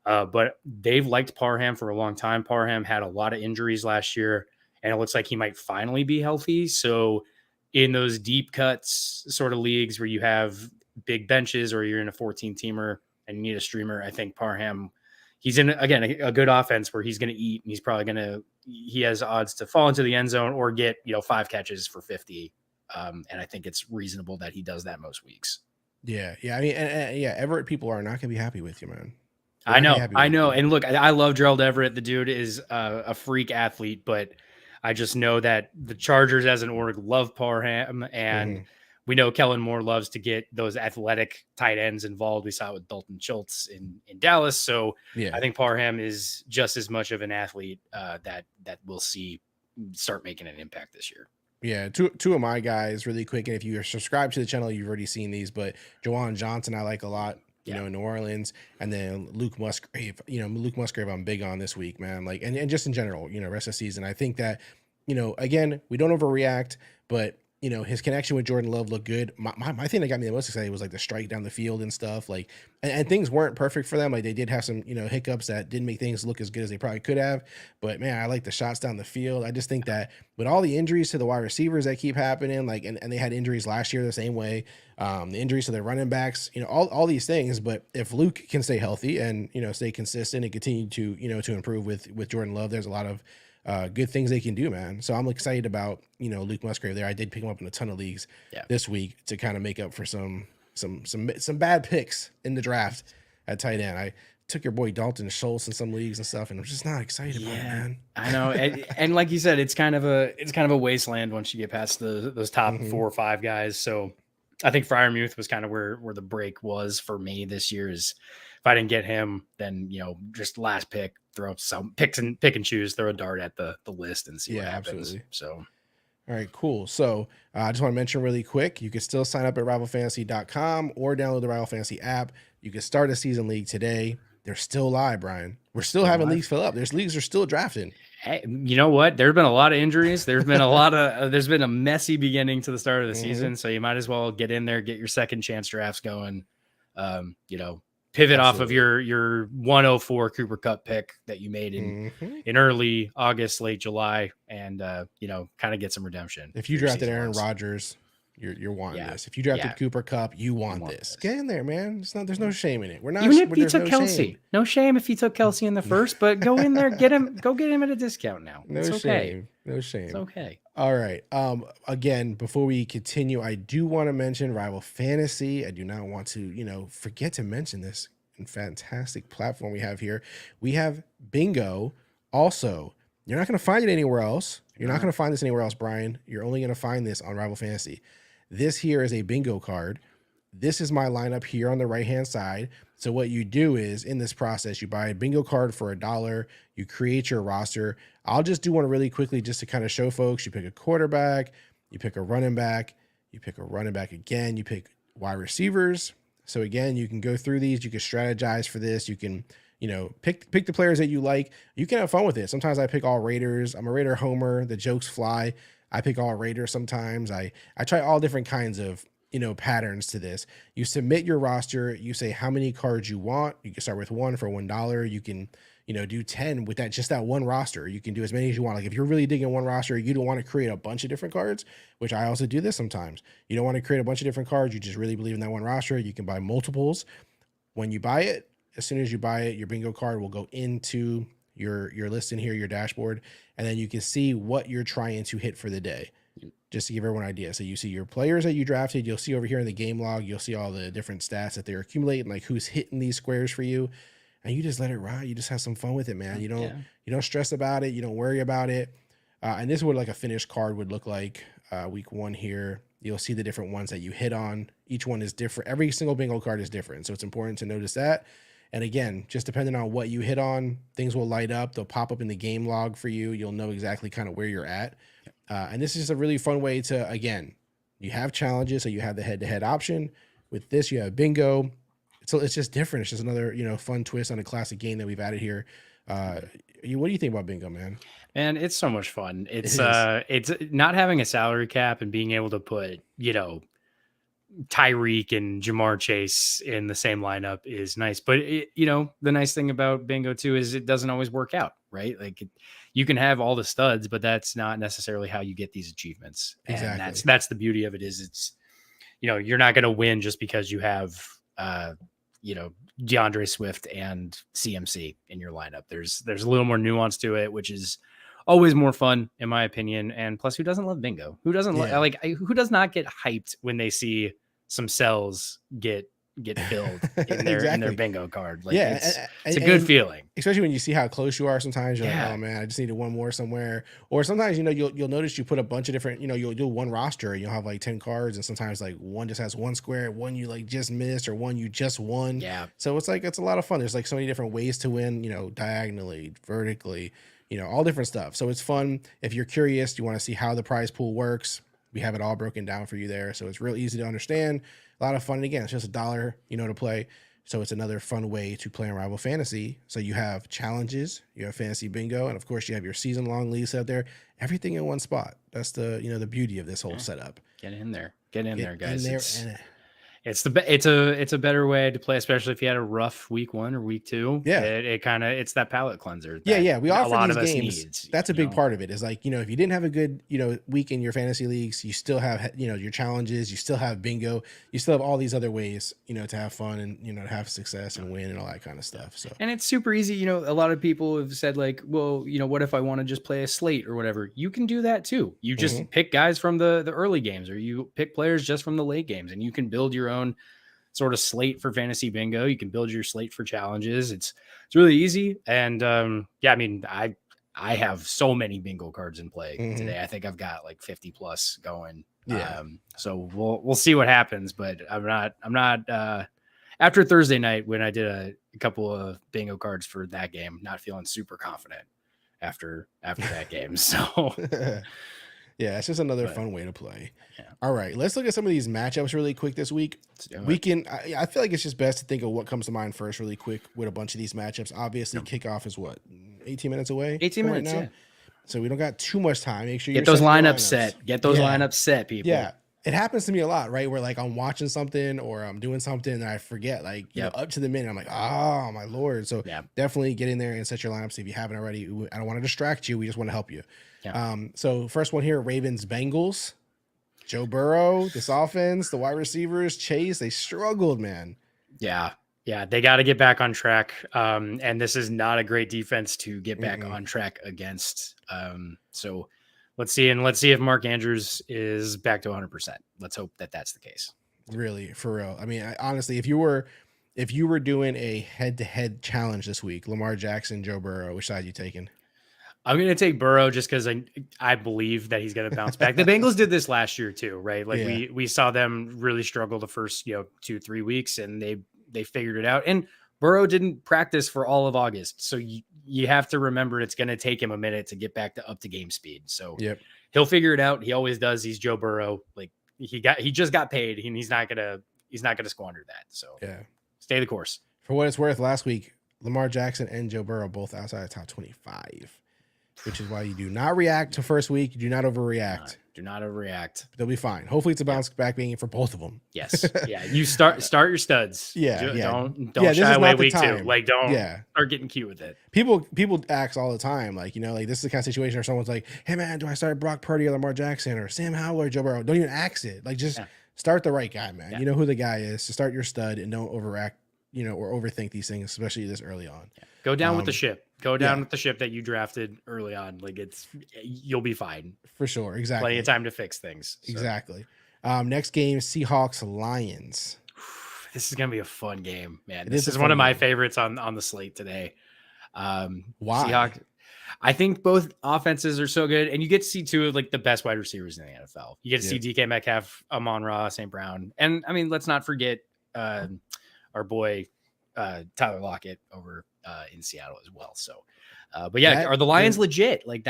But they've liked Parham for a long time. Parham had a lot of injuries last year, and it looks like he might finally be healthy. So in those deep cuts sort of leagues where you have big benches, or you're in a 14-teamer and you need a streamer, I think Parham, he's in, again, a good offense where he's going to eat, and he's probably he has odds to fall into the end zone or get, 5 catches for 50. And I think it's reasonable that he does that most weeks. Yeah. I mean, Everett people are not going to be happy with you, man. I know. And look, I love Gerald Everett. The dude is a freak athlete, but I just know that the Chargers as an org love Parham, and we know Kellen Moore loves to get those athletic tight ends involved. We saw it with Dalton Schultz in Dallas. So I think Parham is just as much of an athlete that we'll see start making an impact this year. Yeah, two of my guys really quick, and if you're subscribed to the channel, you've already seen these, but Juwan Johnson I like a lot. Yeah. in New Orleans, and then Luke Musgrave. Luke Musgrave, I'm big on this week, man. Like, and just in general, rest of the season. I think that, again, we don't overreact, but his connection with Jordan Love looked good. My thing that got me the most excited was like the strike down the field and stuff. Like, and things weren't perfect for them. Like they did have some, hiccups that didn't make things look as good as they probably could have. But man, I like the shots down the field. I just think that with all the injuries to the wide receivers that keep happening, like, and they had injuries last year the same way, the injuries to their running backs, all these things. But if Luke can stay healthy and, stay consistent and continue to, to improve with Jordan Love, there's a lot of good things they can do, man. So I'm excited about, Luke Musgrave there. I did pick him up in a ton of leagues this week to kind of make up for some bad picks in the draft at tight end. I took your boy Dalton Schultz in some leagues and stuff, and I'm just not excited about it, man. I know. And like you said, it's kind of a wasteland once you get past those top 4 or 5 guys. So I think Freiermuth was kind of where the break was for me this year. Is if I didn't get him, then just last pick, throw some pick and choose, throw a dart at the list and see what happens. Absolutely. So, all right, cool. So I just want to mention really quick, you can still sign up at rivalfantasy.com or download the Rival Fantasy app. You can start a season league today. They're still live, Brian. We're still having leagues fill up. There's leagues are still drafting. Hey, you know what? There's been a lot of injuries. There's been there's been a messy beginning to the start of the season. So you might as well get in there, get your second chance drafts going. Pivot off of your 104 Cooper Cup pick that you made in early August, late July, and kind of get some redemption. If you drafted Aaron Rodgers, you're wanting this. If you drafted Cooper Cup, you want this. Get in there, man. There's no shame in it. We're not even if you took Kelsey. No shame if you took Kelsey in the first, but go in there, get him at a discount now. No it's shame. Okay. No shame. It's okay. All right. Again, before we continue, I do want to mention Rival Fantasy. I do not want to, forget to mention this fantastic platform we have here. We have bingo. Also, you're not going to find it anywhere else. You're not going to find this anywhere else, Brian. You're only going to find this on Rival Fantasy. This here is a bingo card. This is my lineup here on the right-hand side. So what you do is in this process, you buy a bingo card for $1. You create your roster. I'll just do one really quickly just to kind of show folks. You pick a quarterback, you pick a running back, you pick a running back again, you pick wide receivers. So again, you can go through these. You can strategize for this. You can, pick the players that you like. You can have fun with it. Sometimes I pick all Raiders. I'm a Raider homer. The jokes fly. I pick all Raiders sometimes. I try all different kinds of, patterns to this. You submit your roster. You say how many cards you want. You can start with 1 for $1. You can, do 10 with just that one roster. You can do as many as you want. Like if you're really digging one roster, you don't want to create a bunch of different cards, which I also do this sometimes. You don't want to create a bunch of different cards. You just really believe in that one roster. You can buy multiples. When you buy it, as soon as you buy it, your bingo card will go into your list in here, your dashboard, and then you can see what you're trying to hit for the day. Just to give everyone an idea. So you see your players that you drafted. You'll see over here in the game log, you'll see all the different stats that they're accumulating, like who's hitting these squares for you. And you just let it ride. You just have some fun with it, man. You don't stress about it. You don't worry about it. And this is what like a finished card would look like week 1 here. You'll see the different ones that you hit on. Each one is different. Every single bingo card is different. So it's important to notice that. And again, just depending on what you hit on, things will light up. They'll pop up in the game log for you. You'll know exactly kind of where you're at. And this is a really fun way to, again, you have challenges. So you have the head-to-head option. With this, you have bingo. So it's just different. It's just another, fun twist on a classic game that we've added here. What do you think about bingo, man? And it's so much fun. It's not having a salary cap and being able to put, Tyreek and Jamar Chase in the same lineup is nice. But the nice thing about bingo too is it doesn't always work out, right? Like you can have all the studs, but that's not necessarily how you get these achievements. Exactly. And that's the beauty of it is it's, you're not going to win just because you have, DeAndre Swift and CMC in your lineup. There's a little more nuance to it, which is always more fun in my opinion. And plus, who doesn't love bingo? Who doesn't who does not get hyped when they see some cells get filled in their bingo card? Like, it's a good feeling, especially when you see how close you are. Sometimes you're like, oh man, I just needed one more somewhere. Or sometimes you'll notice you put a bunch of different, you'll do one roster and you'll have like 10 cards, and sometimes like one just has one square, one you like just missed, or one you just won. Yeah. So it's a lot of fun. There's like so many different ways to win, diagonally, vertically, all different stuff. So it's fun. If you're curious, you want to see how the prize pool works, we have it all broken down for you there. So it's real easy to understand. A lot of fun. And again, it's just $1, to play. So it's another fun way to play Unrivaled Fantasy. So you have challenges, you have fantasy bingo, and of course you have your season long leagues out there. Everything in one spot. That's the the beauty of this whole setup. Get in there, guys. In there It's a better way to play, especially if you had a rough week 1 or week 2. Yeah. It's that palate cleanser. Yeah. We offer a lot these of us games. Needs, that's a big part of it. Is like, if you didn't have a good, week in your fantasy leagues, you still have, your challenges, you still have bingo, you still have all these other ways, to have fun and, to have success and win and all that kind of stuff. So, and it's super easy. A lot of people have said like, well, what if I want to just play a slate or whatever? You can do that too. You just pick guys from the early games, or you pick players just from the late games, and you can build your own sort of slate for fantasy bingo. You can build your slate for challenges. It's really easy. And I have so many bingo cards in play today. I think I've got like 50 plus going. Yeah. So we'll see what happens, but I'm not after Thursday night when I did a couple of bingo cards for that game, not feeling super confident after that game. So yeah, it's just another fun way to play. Yeah. All right, let's look at some of these matchups really quick this week. I feel like it's just best to think of what comes to mind first really quick with a bunch of these matchups. Obviously, kickoff is 18 minutes away? 18 minutes, right now? Yeah. So we don't got too much time. Make sure you get those lineups set. Get those lineups set, people. Yeah. It happens to me a lot, right? Where like I'm watching something or I'm doing something and I forget, like, up to the minute, I'm like, oh my Lord. So definitely get in there and set your lineups if you haven't already. I don't want to distract you. We just want to help you. Yeah. So first one here, Ravens, Bengals, Joe Burrow, this offense, the wide receivers, Chase, they struggled, man. Yeah. Yeah. They got to get back on track. And this is not a great defense to get back on track against. So let's see if Mark Andrews is back to 100%. Let's hope that that's the case. Really, for real. I mean, honestly, if you were doing a head-to-head challenge this week, Lamar Jackson, Joe Burrow, which side are you taking? I'm going to take Burrow just because I believe that he's going to bounce back. The Bengals did this last year too, right? Like we saw them really struggle the first 2-3 weeks, and they figured it out. And Burrow didn't practice for all of August, so you have to remember it's going to take him a minute to get back to up to game speed. So he'll figure it out. He always does. He's Joe Burrow. Like he just got paid, and he's not gonna squander that. So stay the course. For what it's worth, last week Lamar Jackson and Joe Burrow both outside the top 25. Which is why you do not react to first week. You do not overreact. Do not overreact. They'll be fine. Hopefully, it's a bounce back being for both of them. Yes. Yeah. You start your studs. Don't shy away week 2. Like don't start getting cute with it. People ask all the time, like like this is the kind of situation where someone's like, "Hey man, do I start Brock Purdy or Lamar Jackson or Sam Howell or Joe Burrow?" Don't even ask it. Like just start the right guy, man. You know who the guy is. So start your stud and don't overact, or overthink these things, especially this early on. Yeah. Go down with the ship. Go down with the ship that you drafted early on. Like you'll be fine. For sure. Exactly. Plenty of time to fix things. So. Exactly. Next game, Seahawks, Lions. This is going to be a fun game, man. This is one of my favorites on the slate today. Why? Seahawks. I think both offenses are so good, and you get to see two of like the best wide receivers in the NFL. You get to see DK Metcalf, Amon-Ra, St. Brown. And I mean, let's not forget our boy Tyler Lockett over in Seattle as well. So, but are the Lions legit? Like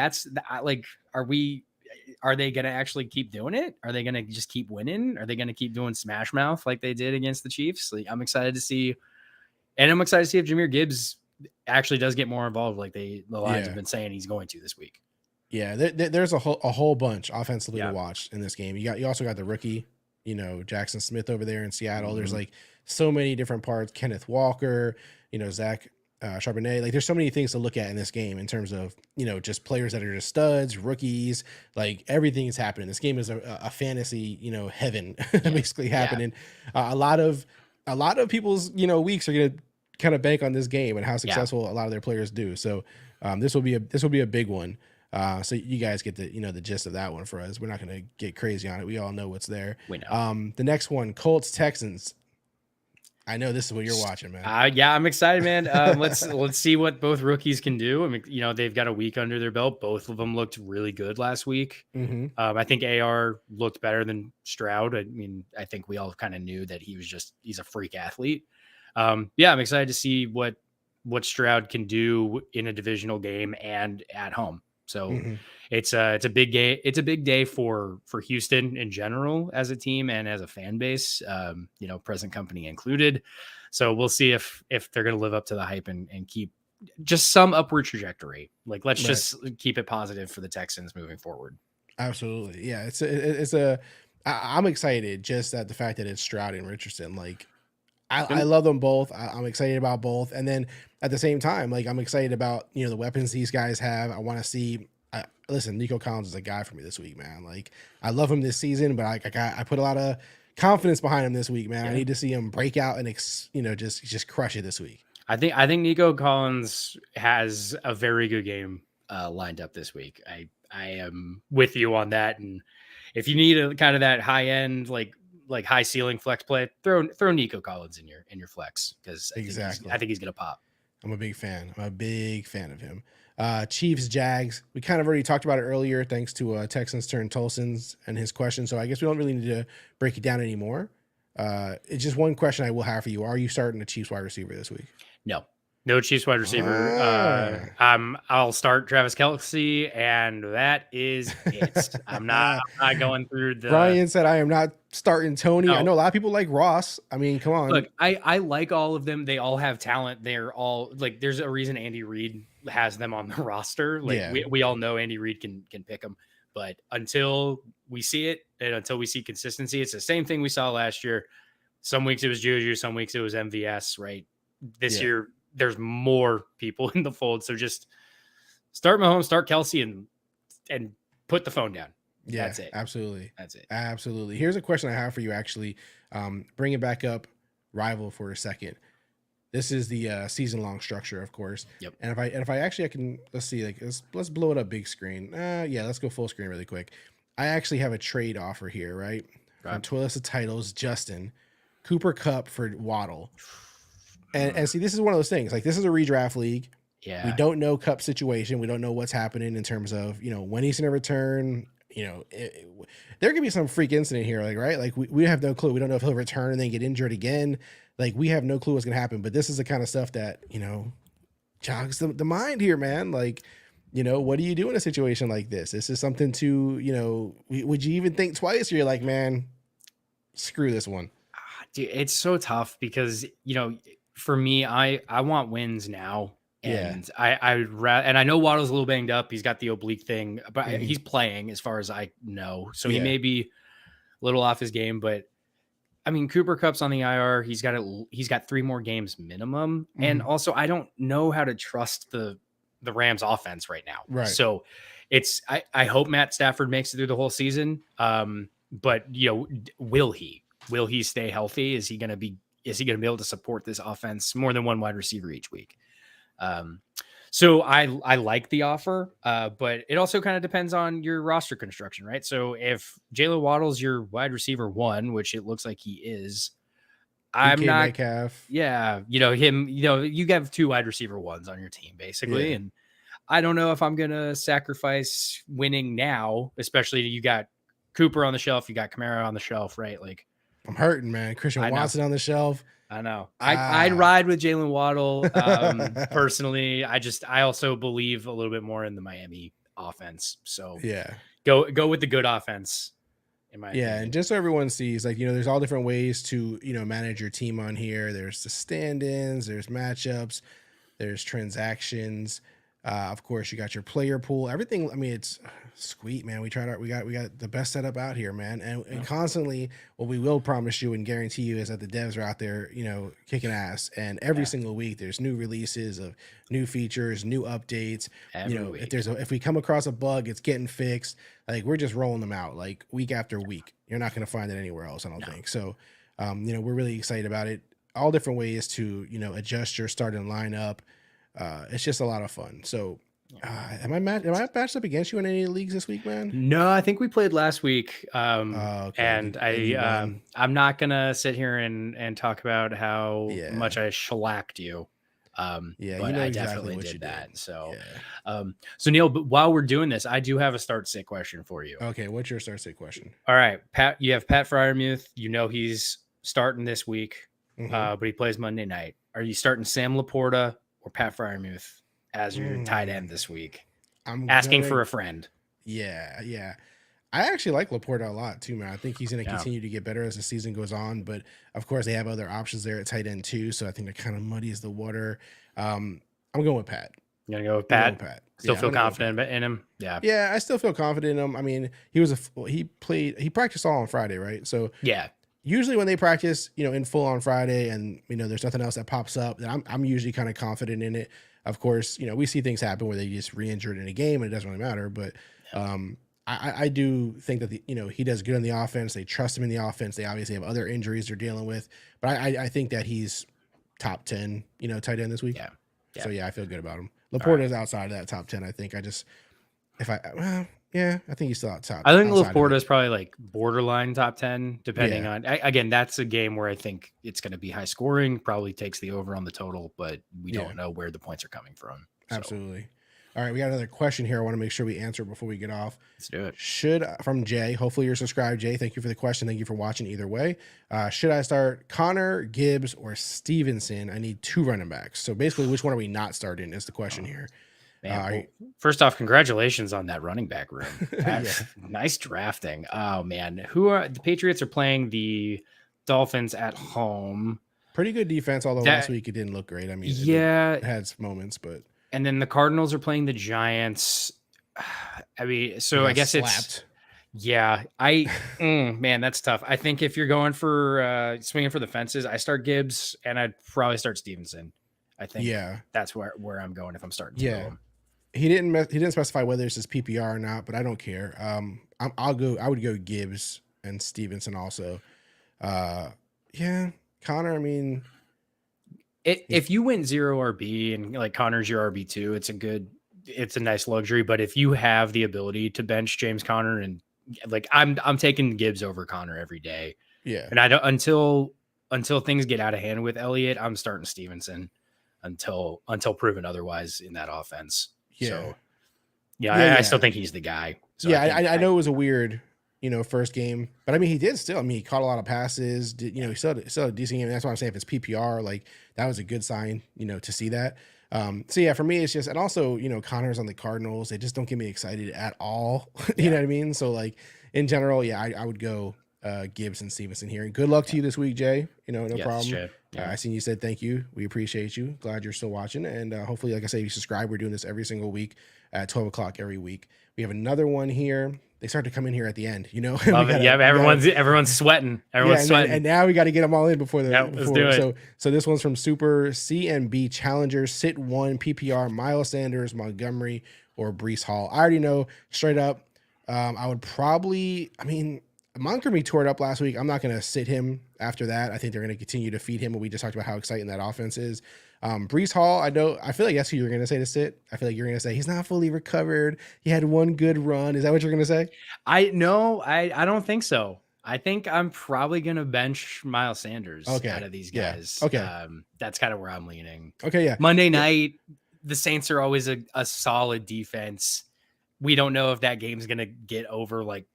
are they going to actually keep doing it? Are they going to just keep winning? Are they going to keep doing smash mouth like they did against the Chiefs? Like, I'm excited to see, and I'm excited to see if Jahmyr Gibbs actually does get more involved. Like the Lions have been saying he's going to this week. Yeah. There's a whole bunch offensively to watch in this game. You also got the rookie, Jackson Smith over there in Seattle. There's like so many different parts. Kenneth Walker, Zach Charbonnet. Like there's so many things to look at in this game in terms of, just players that are just studs, rookies, like everything is happening. This game is a fantasy, heaven basically happening. A lot of people's, weeks are going to kind of bank on this game and how successful a lot of their players do. So this will be a big one. So you guys get the, the gist of that one for us. We're not going to get crazy on it. We all know what's there. We know. The next one, Colts, Texans. I know this is what you're watching, man. I'm excited, man. Let's see what both rookies can do. I mean, they've got a week under their belt. Both of them looked really good last week. I think AR looked better than Stroud. I mean, I think we all kind of knew that he's a freak athlete. I'm excited to see what Stroud can do in a divisional game and at home. So it's a big game. It's a big day for Houston in general as a team and as a fan base, present company included. So we'll see if they're going to live up to the hype and keep just some upward trajectory. Like, let's just keep it positive for the Texans moving forward. Absolutely. Yeah. I'm excited just at the fact that it's Stroud and Richardson. Like, I love them both. I'm excited about both. And then at the same time, like, I'm excited about, the weapons these guys have. I want to see, listen, Nico Collins is a guy for me this week, man. Like, I love him this season, but I put a lot of confidence behind him this week, man. I need to see him break out and, just crush it this week. I think Nico Collins has a very good game lined up this week. I am with you on that. And if you need a kind of that high end, like high ceiling flex play, throw Nico Collins in your flex, because I think he's gonna pop. I'm a big fan. I'm a big fan of him. Chiefs, Jags. We kind of already talked about it earlier, thanks to Texans turn Tolson's and his question. So I guess we don't really need to break it down anymore. It's just one question I will have for you. Are you starting a Chiefs wide receiver this week? No Chiefs wide receiver. I'll start Travis Kelce, and that is it. I'm not going through the. Brian said I am not starting Tony. No. I know a lot of people like Ross. I mean, come on. Look, I like all of them. They all have talent. They're all like. There's a reason Andy Reid has them on the roster. Like, we all know Andy Reid can pick them, but until we see it and until we see consistency, it's the same thing we saw last year. Some weeks it was Juju, some weeks it was MVS. Right, this year there's more people in the fold. So just start Mahomes, start Kelce, and put the phone down. Yeah, that's it. Absolutely. That's it. Absolutely. Here's a question I have for you, actually. Bring it back up, rival, for a second. This is the season-long structure, of course. Yep. And if I actually, I can, let's see, like, let's blow it up big screen. Let's go full screen really quick. I actually have a trade offer here, right? From Twillis of Titles, Justin, Cooper Kupp for Waddle. And see, this is one of those things. Like, this is a redraft league. Yeah. We don't know Kupp's situation. We don't know what's happening in terms of, when he's going to return. There could be some freak incident here, like, right? Like, we have no clue. We don't know if he'll return and then get injured again. Like, we have no clue what's going to happen. But this is the kind of stuff that, jogs the mind here, man. Like, what do you do in a situation like this? This is something to, would you even think twice? Or you're like, man, screw this one. Dude, it's so tough because, for me, I want wins now. And I know Waddle's a little banged up. He's got the oblique thing, but he's playing as far as I know. So he may be a little off his game, but I mean, Cooper Kupp's on the IR. He's got 3 more games minimum. And also I don't know how to trust the Rams offense right now. Right. So I hope Matt Stafford makes it through the whole season. But will he stay healthy? Is he going to be able to support this offense more than one wide receiver each week? So I like the offer, but it also kind of depends on your roster construction, right? So if Jalen Waddle's your wide receiver 1, which it looks like he is, I'm not. Metcalf. Yeah, him. You have 2 wide receiver 1s on your team basically, and I don't know if I'm gonna sacrifice winning now, especially you got Cooper on the shelf, you got Kamara on the shelf, right? Like, I'm hurting, man. Christian Watson on the shelf. I know. I'd ride with Jalen Waddle personally. I also believe a little bit more in the Miami offense. So go with the good offense. In my opinion. And just so everyone sees, like, there's all different ways to manage your team on here. There's the stand-ins, there's matchups, there's transactions. Of course, you got your player pool. Everything. I mean, it's sweet, man. We got the best setup out here, man. And constantly, what we will promise you and guarantee you is that the devs are out there, kicking ass. And every single week, there's new releases of new features, new updates. Week. If we come across a bug, it's getting fixed. Like, we're just rolling them out like week after week. You're not going to find it anywhere else, I don't think. So, we're really excited about it. All different ways to adjust your starting lineup. It's just a lot of fun. So, am I matched up against you in any leagues this week, man? No, I think we played last week. Okay. And I'm not gonna sit here and talk about how much I shellacked you. But I definitely did that. So, so Neil, but while we're doing this, I do have a start sit question for you. Okay, what's your start sit question? All right, Pat. You have Pat Freiermuth. He's starting this week, but he plays Monday night. Are you starting Sam Laporta or Pat Freiermuth as your tight end this week? I'm asking for a friend. Yeah. I actually like Laporta a lot too, man. I think he's going to Yeah. continue to get better as the season goes on. But of course, they have other options there at tight end too. So I think that kind of muddies the water. I'm going with Pat. You gonna go with I'm going with Pat? Pat. Still Yeah, I'm feel going to go with Pat. confident in him? Yeah. Yeah, I still feel confident in him. I mean, he practiced all on Friday, right? So Yeah. usually when they practice, in full on Friday and, there's nothing else that pops up, then I'm usually kind of confident in it. Of course, we see things happen where they just re-injured in a game and it doesn't really matter. But I do think that, he does good in the offense. They trust him in the offense. They obviously have other injuries they're dealing with. But I think that he's top 10, tight end this week. Yeah. So, yeah, I feel good about him. All Laporta right. is outside of that top 10, I think. I think he's still outside. I think outside of Laporta it. is probably like borderline top 10, depending Yeah. on, again, that's a game where I think it's going to be high scoring, probably takes the over on the total, but we Yeah. don't know where the points are coming from. So Absolutely. All right, we got another question here. I want to make sure we answer before we get off. let's do it. From Jay, hopefully you're subscribed, Jay. Thank you for the question. Thank you for watching either way. Should I start Connor, Gibbs, or Stevenson? I need 2 running backs. So basically, which one are we not starting is the question here. Man, first off, congratulations on that running back room. That's Yeah. nice drafting. Oh man, the Patriots are playing the Dolphins at home. Pretty good defense, although last week it didn't look great. I mean, it had moments, but. And then the Cardinals are playing the Giants. I mean, so I guess slapped. man, that's tough. I think if you're going for swinging for the fences, I start Gibbs and I'd probably start Stevenson. I think that's where I'm going if I'm starting to go. He didn't specify whether it's his PPR or not, but I don't care. I would go Gibbs and Stevenson also. Connor, I mean, if you went 0 RB and like Connor's your RB2, it's a nice luxury. But if you have the ability to bench James Conner, and like I'm taking Gibbs over Connor every day. Yeah. And I don't until things get out of hand with Elliott, I'm starting Stevenson until proven otherwise in that offense. Yeah. So I still think he's the guy. So I know it was a weird, first game, but I mean, he did still. I mean, he caught a lot of passes. He still had a decent game. That's why I'm saying if it's PPR, like that was a good sign, to see that. So yeah, for me, it's just, and also, Connor's on the Cardinals. They just don't get me excited at all. You know what I mean? So like in general, I would go Gibbs and Stevenson here. And good luck to you this week, Jay. No problem. I seen you said thank you. We appreciate you. Glad you're still watching. And hopefully, like I said, you subscribe. We're doing this every single week at 12 o'clock every week. We have another one here. They start to come in here at the end, Love it. Everyone's sweating. Everyone's sweating. And now we got to get them all in before the. Let's do it. So this one's from Super CNB Challenger Sit 1 PPR Miles Sanders, Montgomery, or Breece Hall. I already know straight up. I would probably. I mean, Montgomery tore it up last week. I'm not going to sit him after that. I think they're going to continue to feed him. We just talked about how exciting that offense is. Breece Hall, I feel like that's who you're going to say to sit. I feel like you're going to say he's not fully recovered. He had one good run. Is that what you're going to say? I don't think so. I think I'm probably going to bench Miles Sanders out of these guys. Yeah. Okay. That's kind of where I'm leaning. Okay. Yeah. Monday night, the Saints are always a solid defense. We don't know if that game's going to get over like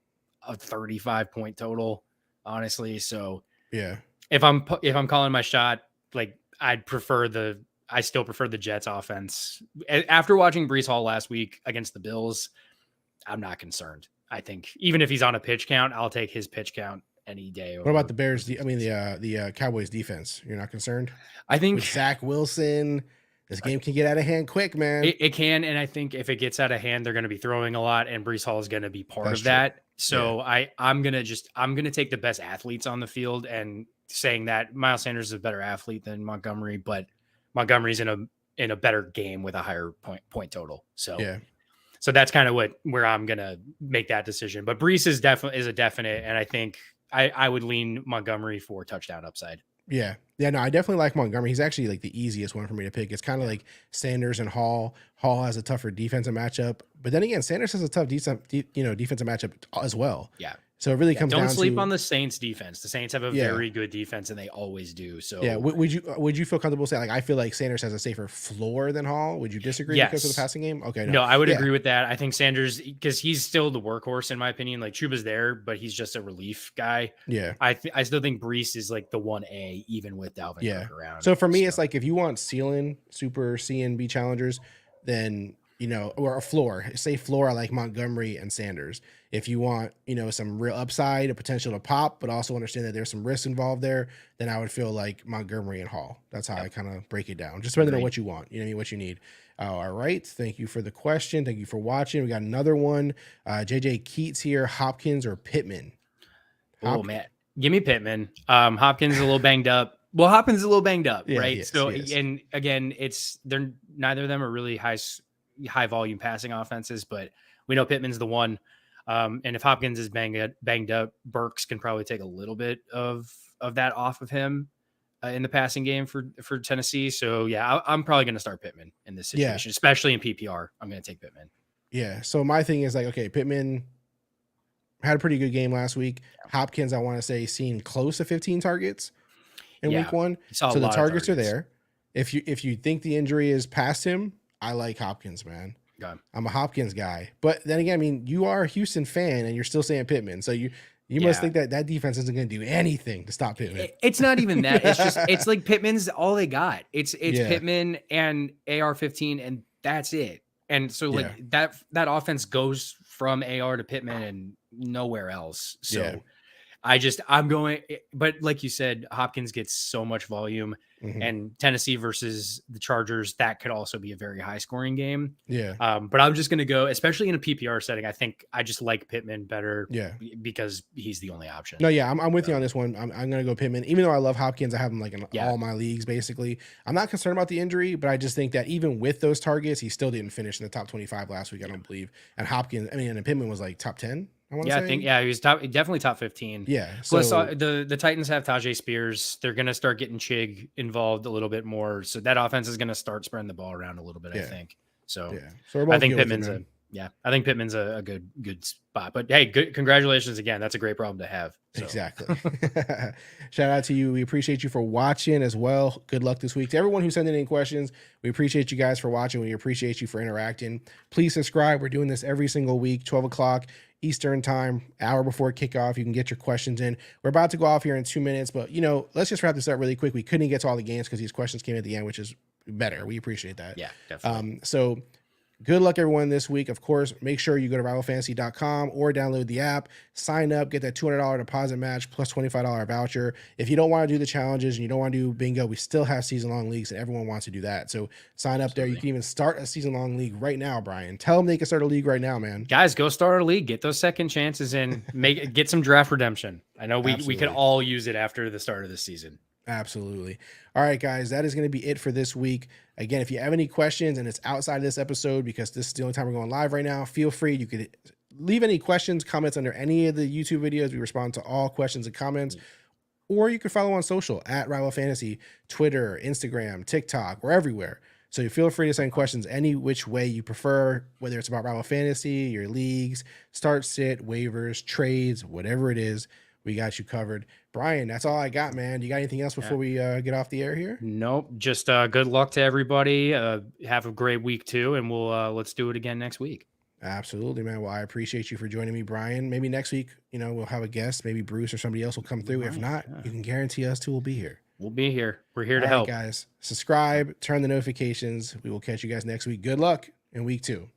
a 35-point total, honestly. So yeah, if I'm calling my shot, like I still prefer the Jets offense. After watching Breece Hall last week against the Bills, I'm not concerned. I think even if he's on a pitch count, I'll take his pitch count any day. What about the Bears? The Cowboys defense. You're not concerned? I think with Zach Wilson, this game can get out of hand quick, man. It can, and I think if it gets out of hand, they're going to be throwing a lot, and Breece Hall is going to be part of that. So I'm gonna take the best athletes on the field, and saying that Miles Sanders is a better athlete than Montgomery, but Montgomery's in a better game with a higher point total. So so that's kind of where I'm gonna make that decision. But Breece is a definite, and I think I would lean Montgomery for touchdown upside. Yeah. No, I definitely like Montgomery. He's actually like the easiest one for me to pick. It's kind of like Sanders and Hall. Hall has a tougher defensive matchup, but then again, Sanders has a tough defensive matchup as well. Yeah. So it really comes down to. Don't sleep on the Saints defense. The Saints have a very good defense, and they always do. So yeah, would you feel comfortable saying like I feel like Sanders has a safer floor than Hall? Would you disagree because of the passing game? Okay, no, I would agree with that. I think Sanders, because he's still the workhorse in my opinion. Like Chuba's there, but he's just a relief guy. Yeah, I still think Breece is like the 1A even with Dalvin Cook around. So for me, it's like if you want ceiling super CNB challengers, then or a floor. Say floor, I like Montgomery and Sanders. If you want, some real upside, a potential to pop, but also understand that there's some risk involved there, then I would feel like Montgomery and Hall. That's how I kind of break it down. Just depending on what you want, what you need. All right. Thank you for the question. Thank you for watching. We got another one. JJ Keats here. Hopkins or Pittman? Oh man, give me Pittman. Hopkins is a little banged up. Well, Hopkins is a little banged up, Yeah, right? he is, So, he is. and again, they're neither of them are really high volume passing offenses, but we know Pittman's the one. And if Hopkins is banged up, Burks can probably take a little bit of that off of him in the passing game for Tennessee. So yeah, I'm probably going to start Pittman in this situation, especially in PPR. I'm going to take Pittman. Yeah. So my thing is like, okay, Pittman had a pretty good game last week. Hopkins, I want to say, seen close to 15 targets in week 1. So the targets are there. If you think the injury is past him, I like Hopkins, man. Okay. I'm a Hopkins guy. But then again, I mean, you are a Houston fan and you're still saying Pittman. So you must think that defense isn't going to do anything to stop Pittman. It's not even that. It's like Pittman's all they got. It's Pittman and AR-15 and that's it. And so like that offense goes from AR to Pittman and nowhere else. So I'm going, but like you said, Hopkins gets so much volume and Tennessee versus the Chargers, that could also be a very high scoring game. Yeah. But I'm just going to go, especially in a PPR setting. I think I just like Pittman better because he's the only option. No, yeah, I'm with you on this one. I'm going to go Pittman. Even though I love Hopkins, I have him like in all my leagues, basically. I'm not concerned about the injury, but I just think that even with those targets, he still didn't finish in the top 25 last week, I don't believe. And Hopkins, and Pittman was like top 10. I think he was definitely top 15. Yeah. Plus, the Titans have Tajay Spears. They're going to start getting Chig involved a little bit more, so that offense is going to start spreading the ball around a little bit. I think so. So I think Pittman's a good spot. But hey, good congratulations again. That's a great problem to have. So. Exactly. Shout out to you. We appreciate you for watching as well. Good luck this week to everyone who sent in any questions. We appreciate you guys for watching. We appreciate you for interacting. Please subscribe. We're doing this every single week, 12 o'clock Eastern time, hour before kickoff. You can get your questions in. We're about to go off here in 2 minutes, but let's just wrap this up really quick. We couldn't get to all the games because these questions came at the end, which is better. We appreciate that. Yeah, definitely. So good luck everyone this week. Of course, make sure you go to rivalfantasy.com or download the app, sign up, get that $200 deposit match plus $25 voucher. If you don't want to do the challenges and you don't want to do bingo, we still have season-long leagues and everyone wants to do that. So sign up there. You can even start a season-long league right now, Brian. Tell them they can start a league right now, man. Guys, go start a league. Get those second chances and get some draft redemption. I know we could all use it after the start of the season. Absolutely. All right, guys, that is going to be it for this week. Again, if you have any questions and it's outside of this episode, because this is the only time we're going live right now, feel free. You could leave any questions, comments under any of the YouTube videos. We respond to all questions and comments. Or you can follow on social at Rival Fantasy, Twitter, Instagram, TikTok. We're everywhere. So you feel free to send questions any which way you prefer, whether it's about Rival Fantasy, your leagues, start, sit, waivers, trades, whatever it is. We got you covered. Brian, that's all I got, man. You got anything else before we get off the air here? Nope. Just good luck to everybody. Have a great week too, and we'll let's do it again next week. Absolutely, man. Well, I appreciate you for joining me, Brian. Maybe next week, we'll have a guest. Maybe Bruce or somebody else will come through. If not, you can guarantee us two will be here. We'll be here. We're here to all help. right, guys. Subscribe, turn the notifications. We will catch you guys next week. Good luck in week 2.